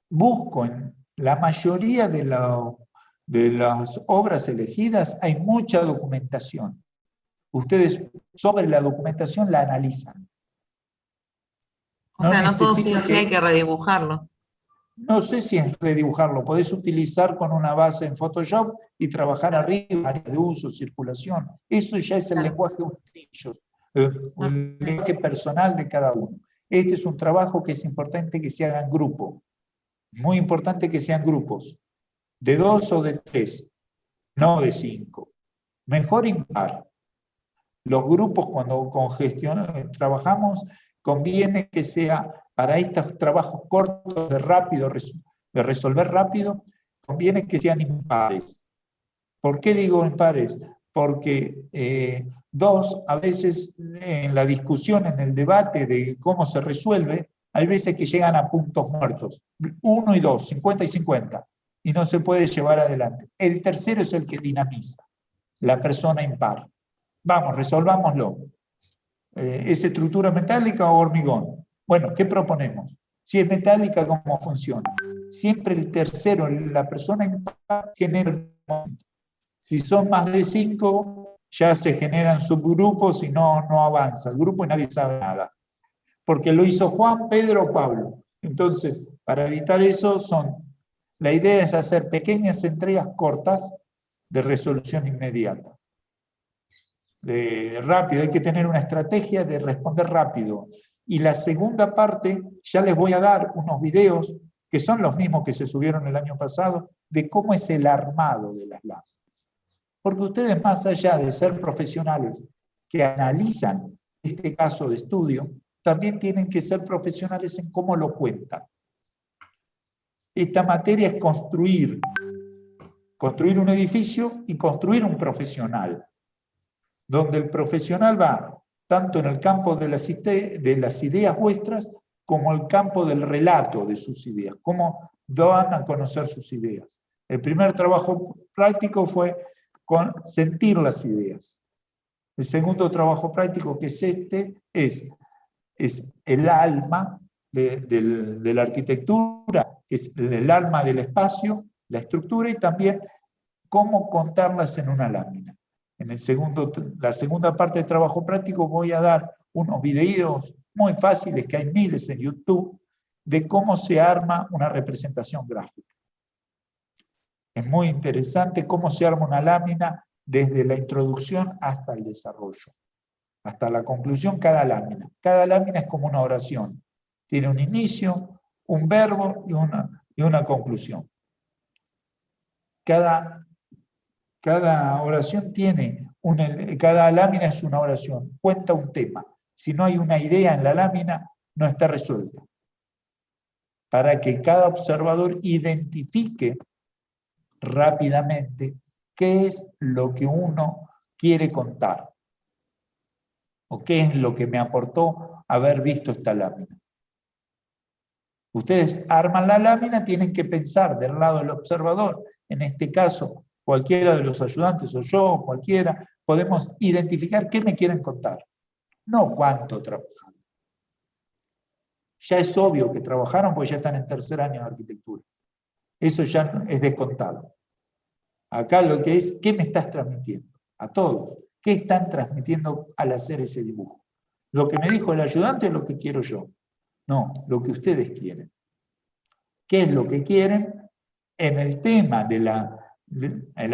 [SPEAKER 1] busco en la mayoría de las obras elegidas, hay mucha documentación. Ustedes sobre la documentación la analizan.
[SPEAKER 2] O sea, no todo sí hay que redibujarlo.
[SPEAKER 1] No sé si es redibujarlo, podés utilizar con una base en Photoshop y trabajar arriba, área de uso, circulación. Eso ya es el lenguaje el lenguaje personal de cada uno. Este es un trabajo que es importante que se haga en grupo. Muy importante que sean grupos. de 2 o de 3, no de 5. Mejor impar. Los grupos cuando trabajamos, conviene que sea para estos trabajos cortos de resolver rápido, conviene que sean impares. ¿Por qué digo impares? Porque 2, a veces en la discusión, en el debate de cómo se resuelve, hay veces que llegan a puntos muertos. 1 y 2, 50 y 50, y no se puede llevar adelante. El tercero es el que dinamiza, la persona impar. Vamos, resolvámoslo. ¿Es estructura metálica o hormigón? Bueno, ¿qué proponemos? Si es metálica, ¿cómo funciona? Siempre el tercero, la persona impar, genera el momento. Si son más de 5, ya se generan subgrupos y no avanza el grupo y nadie sabe nada. Porque lo hizo Juan, Pedro o Pablo. Entonces, para evitar eso, la idea es hacer pequeñas entregas cortas de resolución inmediata. Rápido, hay que tener una estrategia de responder rápido. Y la segunda parte, ya les voy a dar unos videos, que son los mismos que se subieron el año pasado, de cómo es el armado de las láminas. Porque ustedes, más allá de ser profesionales que analizan este caso de estudio, también tienen que ser profesionales en cómo lo cuentan. Esta materia es construir un edificio y construir un profesional, donde el profesional va tanto en el campo de las ideas vuestras como el campo del relato de sus ideas, cómo dan a conocer sus ideas. El primer trabajo práctico fue sentir las ideas. El segundo trabajo práctico, que es es el alma de la arquitectura, que es el alma del espacio, la estructura, y también cómo contarlas en una lámina. En la segunda parte de trabajo práctico voy a dar unos videos muy fáciles, que hay miles en YouTube, de cómo se arma una representación gráfica. Es muy interesante cómo se arma una lámina desde la introducción hasta el desarrollo. Hasta la conclusión, cada lámina. Cada lámina es como una oración. Tiene un inicio, un verbo y una conclusión. Cada oración cada lámina es una oración, cuenta un tema. Si no hay una idea en la lámina, no está resuelta. Para que cada observador identifique rápidamente qué es lo que uno quiere contar, o qué es lo que me aportó haber visto esta lámina. Ustedes arman la lámina, tienen que pensar del lado del observador, en este caso, cualquiera de los ayudantes o yo, cualquiera, podemos identificar qué me quieren contar, no cuánto trabajaron. Ya es obvio que trabajaron porque ya están en tercer año de arquitectura. Eso ya es descontado. Acá lo que es, ¿qué me estás transmitiendo? A todos. ¿Qué están transmitiendo al hacer ese dibujo? ¿Lo que me dijo el ayudante es lo que quiero yo? No, lo que ustedes quieren. ¿Qué es lo que quieren? En el tema del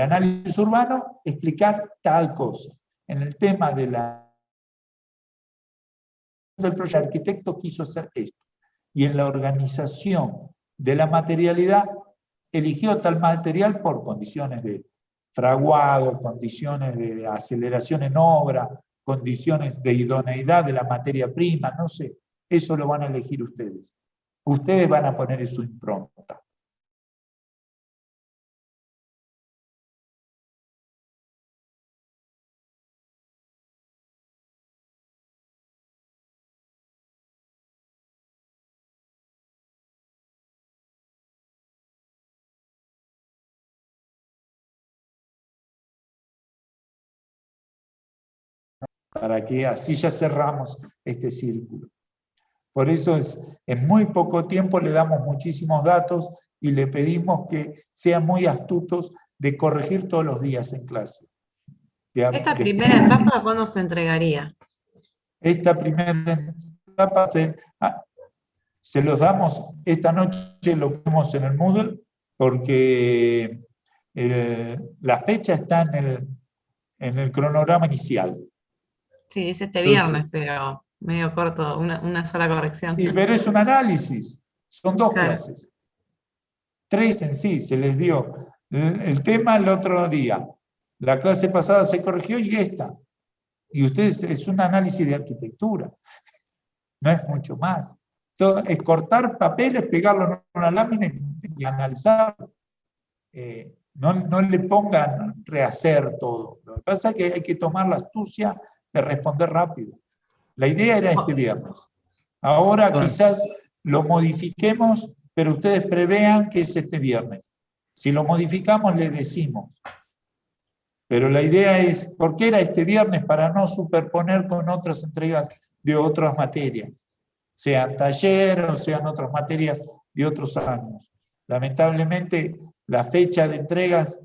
[SPEAKER 1] análisis urbano, explicar tal cosa. En el tema del proyecto, el arquitecto quiso hacer esto. Y en la organización de la materialidad, eligió tal material por condiciones de fraguado, condiciones de aceleración en obra, condiciones de idoneidad de la materia prima, no sé. Eso lo van a elegir ustedes. Ustedes van a poner su impronta. Para que así ya cerramos este círculo. Por eso en muy poco tiempo le damos muchísimos datos y le pedimos que sean muy astutos de corregir todos los días en clase.
[SPEAKER 2] ¿Esta primera etapa cuándo se entregaría?
[SPEAKER 1] Esta primera etapa se los damos esta noche, lo vemos en el Moodle, porque la fecha está en el cronograma inicial.
[SPEAKER 2] Sí, dice este viernes, pero medio corto, una sola corrección.
[SPEAKER 1] Pero es un análisis, son 2
[SPEAKER 2] Claro.
[SPEAKER 1] clases. 3 en sí se les dio. El tema el otro día, la clase pasada se corrigió y esta. Y ustedes, es un análisis de arquitectura, no es mucho más. Todo, es cortar papeles, pegarlo en una lámina y analizarlo. No le pongan rehacer todo. Lo que pasa es que hay que tomar la astucia de responder rápido. La idea era este viernes. Ahora quizás lo modifiquemos, pero ustedes prevean que es este viernes. Si lo modificamos, les decimos. Pero la idea es, ¿por qué era este viernes? Para no superponer con otras entregas de otras materias, sean taller o sean otras materias de otros años. Lamentablemente, la fecha de entregas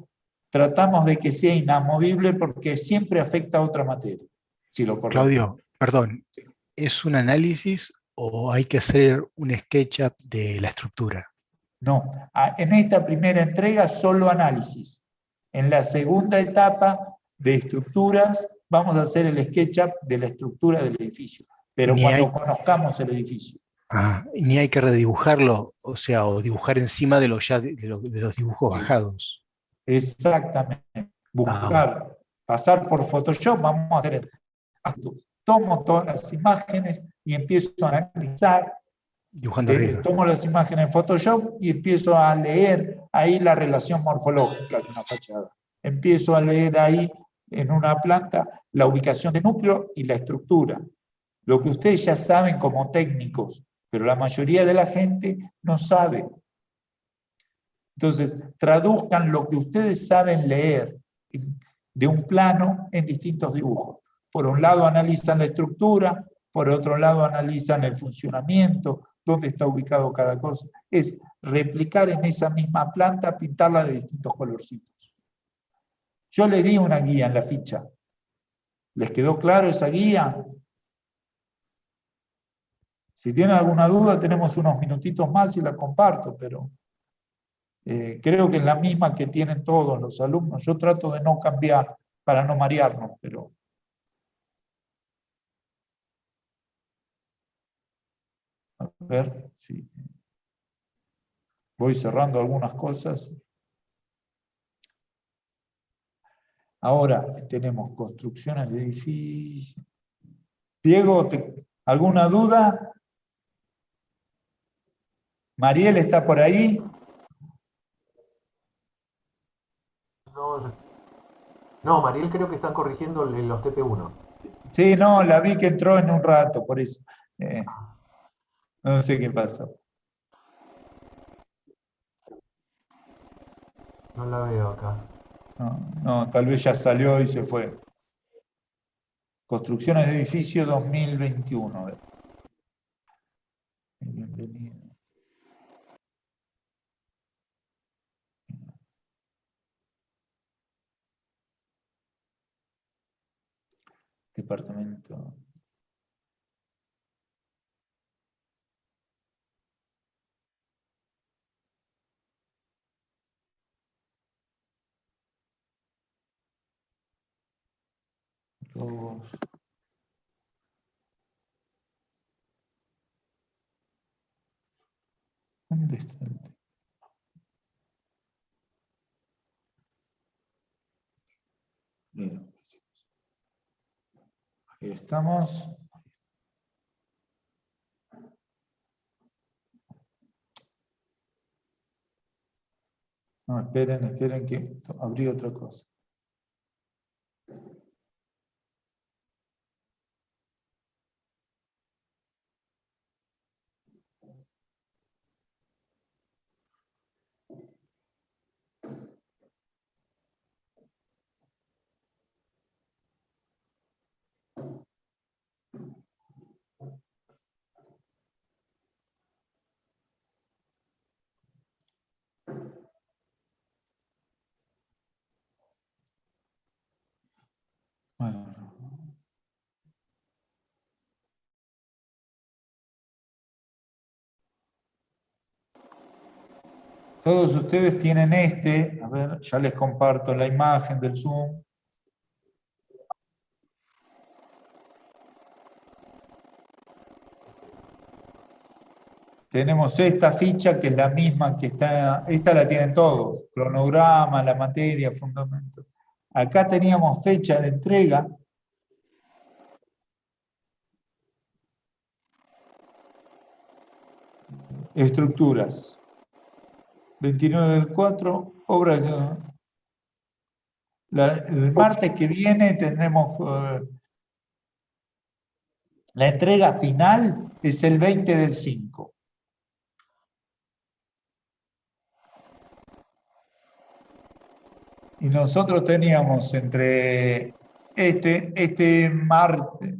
[SPEAKER 1] tratamos de que sea inamovible porque siempre afecta a otra materia, si lo correcto.
[SPEAKER 5] Claudio, perdón, ¿es un análisis o hay que hacer un SketchUp de la estructura?
[SPEAKER 1] No, en esta primera entrega solo análisis. En la segunda etapa de estructuras vamos a hacer el SketchUp de la estructura del edificio, pero cuando conozcamos el edificio.
[SPEAKER 5] Ni hay que redibujarlo, o sea, o dibujar encima de los dibujos bajados.
[SPEAKER 1] Exactamente. Buscar, pasar por Photoshop, vamos a hacer esto. Tomo todas las imágenes y empiezo a analizar. Tomo las imágenes en Photoshop y empiezo a leer ahí la relación morfológica de una fachada. Empiezo a leer ahí en una planta la ubicación de núcleo y la estructura. Lo que ustedes ya saben como técnicos, pero la mayoría de la gente no sabe. Entonces, traduzcan lo que ustedes saben leer de un plano en distintos dibujos. Por un lado analizan la estructura, por otro lado analizan el funcionamiento, dónde está ubicado cada cosa. Es replicar en esa misma planta, pintarla de distintos colorcitos. Yo le di una guía en la ficha. ¿Les quedó claro esa guía? Si tienen alguna duda, tenemos unos minutitos más y la comparto, pero creo que es la misma que tienen todos los alumnos. Yo trato de no cambiar para no marearnos, pero... A ver si... Voy cerrando algunas cosas. Ahora tenemos construcciones de edificios. Diego, ¿alguna duda? ¿Mariel está por ahí?
[SPEAKER 4] No, Mariel creo que están corrigiendo los TP1.
[SPEAKER 1] Sí, no, la vi que entró en un rato, por eso. No sé qué pasó.
[SPEAKER 4] No la veo acá.
[SPEAKER 1] No, tal vez ya salió y se fue. Construcciones de edificio 2021. Bienvenido. Departamento. ¿Dónde está el tema? Bien. Ahí estamos. No, esperen que abrí otra cosa. Bueno. Todos ustedes tienen a ver, ya les comparto la imagen del Zoom. tenemos esta ficha que es la misma que está, esta la tienen todos, cronograma, la materia, fundamentos. Acá teníamos fecha de entrega. Estructuras. 29/4, obras. El martes que viene tendremos la entrega final, es el 20/5. Y nosotros teníamos entre este martes,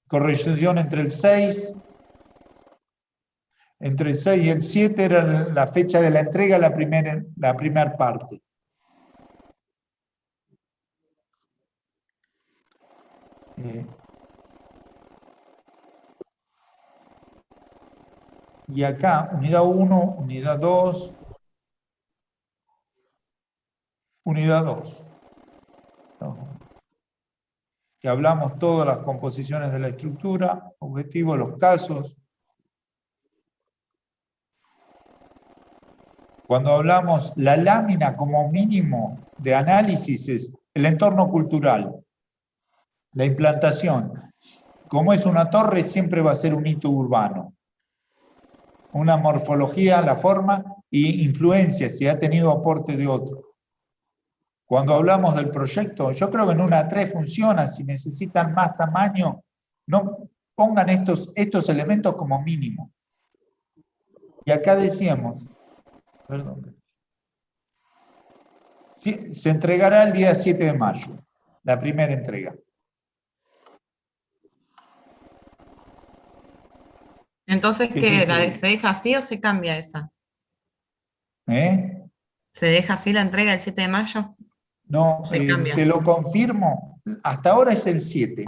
[SPEAKER 1] corrección entre el 6 y el 7 era la fecha de la entrega, la primera parte. Y acá, unidad 1, unidad 2, unidad 2. Que hablamos todas las composiciones de la estructura, objetivos, los casos. Cuando hablamos la lámina como mínimo de análisis es el entorno cultural, la implantación. Como es una torre, siempre va a ser un hito urbano. Una morfología, la forma y influencia, si ha tenido aporte de otro. Cuando hablamos del proyecto, yo creo que en una 3 funciona. Si necesitan más tamaño, no pongan estos elementos como mínimo. Y acá decíamos, perdón, sí, se entregará el día 7 de mayo, la primera entrega.
[SPEAKER 2] Entonces, ¿qué? ¿Se deja así o se cambia esa? ¿Se deja así la entrega el 7 de mayo?
[SPEAKER 1] No,
[SPEAKER 2] Se cambia.
[SPEAKER 1] te lo confirmo, hasta ahora es el 7.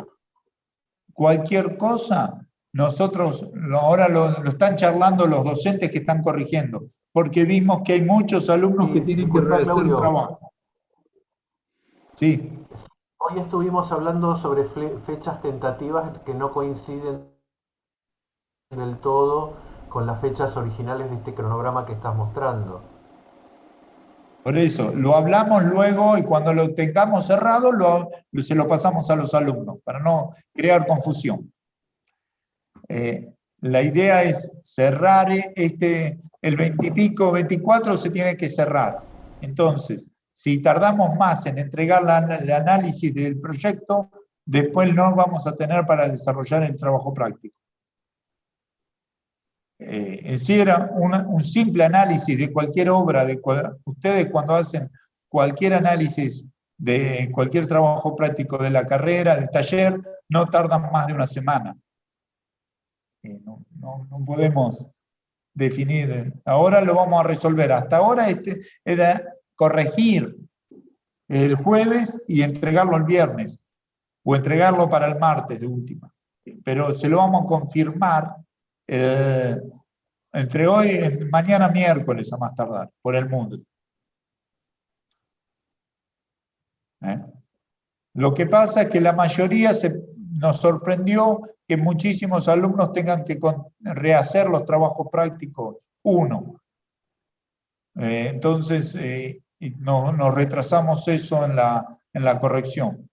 [SPEAKER 1] Cualquier cosa, nosotros ahora lo están charlando los docentes que están corrigiendo, porque vimos que hay muchos alumnos que tienen que rehacer un trabajo. Sí.
[SPEAKER 4] Hoy estuvimos hablando sobre fechas tentativas que no coinciden del todo con las fechas originales de este cronograma que estás mostrando.
[SPEAKER 1] Por eso, lo hablamos luego y cuando lo tengamos cerrado se lo pasamos a los alumnos, para no crear confusión. La idea es cerrar el 20 y pico, 24 se tiene que cerrar. Entonces, si tardamos más en entregar el análisis del proyecto, después no vamos a tener para desarrollar el trabajo práctico. En sí era un simple análisis de cualquier obra, ustedes cuando hacen cualquier análisis de cualquier trabajo práctico de la carrera, del taller, no tardan más de una semana. No podemos definir, ahora lo vamos a resolver. Hasta ahora era corregir el jueves y entregarlo el viernes, o entregarlo para el martes de última. Pero se lo vamos a confirmar entre hoy y mañana miércoles a más tardar, por el mundo. Lo que pasa es que la mayoría nos sorprendió que muchísimos alumnos tengan que rehacer los trabajos prácticos uno. Entonces, nos retrasamos eso en la corrección.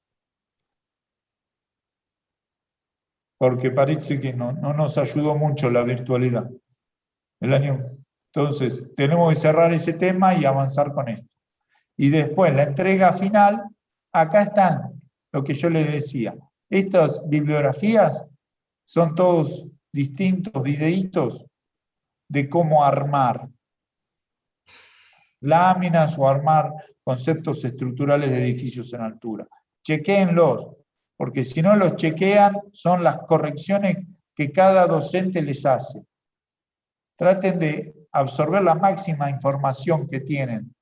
[SPEAKER 1] Porque parece que no nos ayudó mucho la virtualidad. Entonces, tenemos que cerrar ese tema y avanzar con esto. Y después, la entrega final, acá están lo que yo les decía. Estas bibliografías son todos distintos videitos de cómo armar láminas o armar conceptos estructurales de edificios en altura. Chequéenlos, porque si no los chequean, son las correcciones que cada docente les hace. Traten de absorber la máxima información que tienen.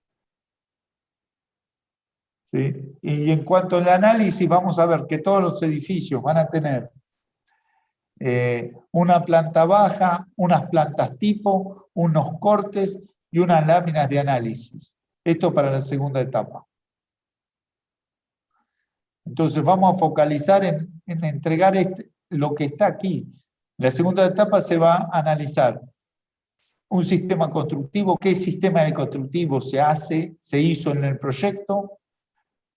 [SPEAKER 1] ¿Sí? Y en cuanto al análisis, vamos a ver que todos los edificios van a tener una planta baja, unas plantas tipo, unos cortes y unas láminas de análisis. Esto para la segunda etapa. Entonces vamos a focalizar en entregar lo que está aquí. La segunda etapa se va a analizar un sistema constructivo, qué sistema constructivo se hizo en el proyecto,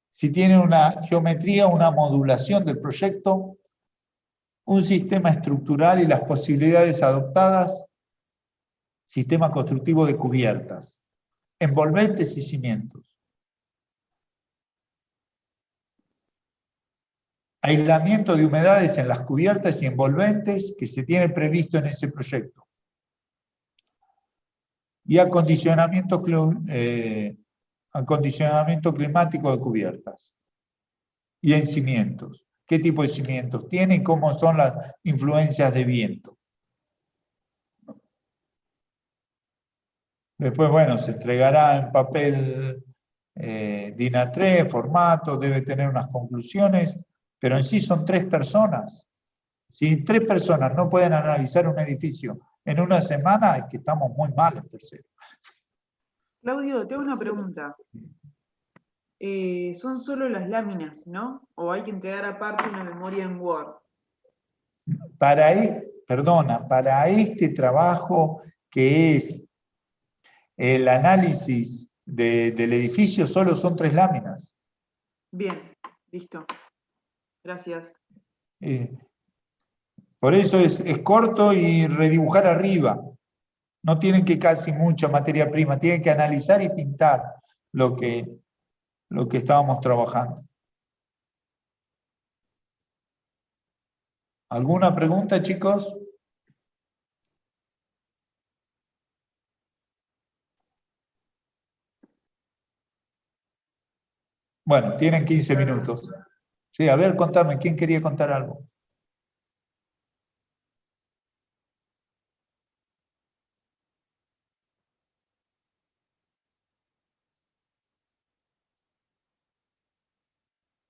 [SPEAKER 1] si tiene una geometría, una modulación del proyecto, un sistema estructural y las posibilidades adoptadas, sistema constructivo de cubiertas, envolventes y cimientos. Aislamiento de humedades en las cubiertas y envolventes que se tiene previsto en ese proyecto. Y acondicionamiento climático de cubiertas. Y en cimientos. ¿Qué tipo de cimientos tiene y cómo son las influencias de viento? Después, bueno, se entregará en papel DIN A3, formato, debe tener unas conclusiones, pero en sí son 3 personas. Si 3 personas no pueden analizar un edificio en una semana, es que estamos muy mal en tercero.
[SPEAKER 6] Claudio, te hago una pregunta. Son solo las láminas, ¿no? ¿O hay que entregar aparte una memoria en Word?
[SPEAKER 1] Para este trabajo que es el análisis del edificio, solo son 3 láminas.
[SPEAKER 6] Bien, listo. Gracias.
[SPEAKER 1] Por eso es corto y redibujar arriba. No tienen que casi mucha materia prima, tienen que analizar y pintar lo que estábamos trabajando. ¿Alguna pregunta, chicos? Bueno, tienen 15 minutos. Sí, a ver, contame, ¿quién quería contar algo?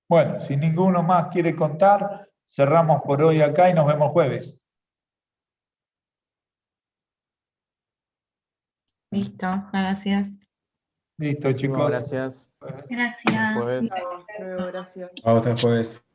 [SPEAKER 1] Bueno, si ninguno más quiere contar, cerramos por hoy acá y nos vemos jueves.
[SPEAKER 2] Listo, gracias.
[SPEAKER 1] Listo,
[SPEAKER 7] Buenísimo,
[SPEAKER 1] chicos.
[SPEAKER 7] gracias.
[SPEAKER 8] Gracias.
[SPEAKER 7] Jueves.
[SPEAKER 6] Chao, hasta luego, gracias.
[SPEAKER 9] Chao, hasta el jueves.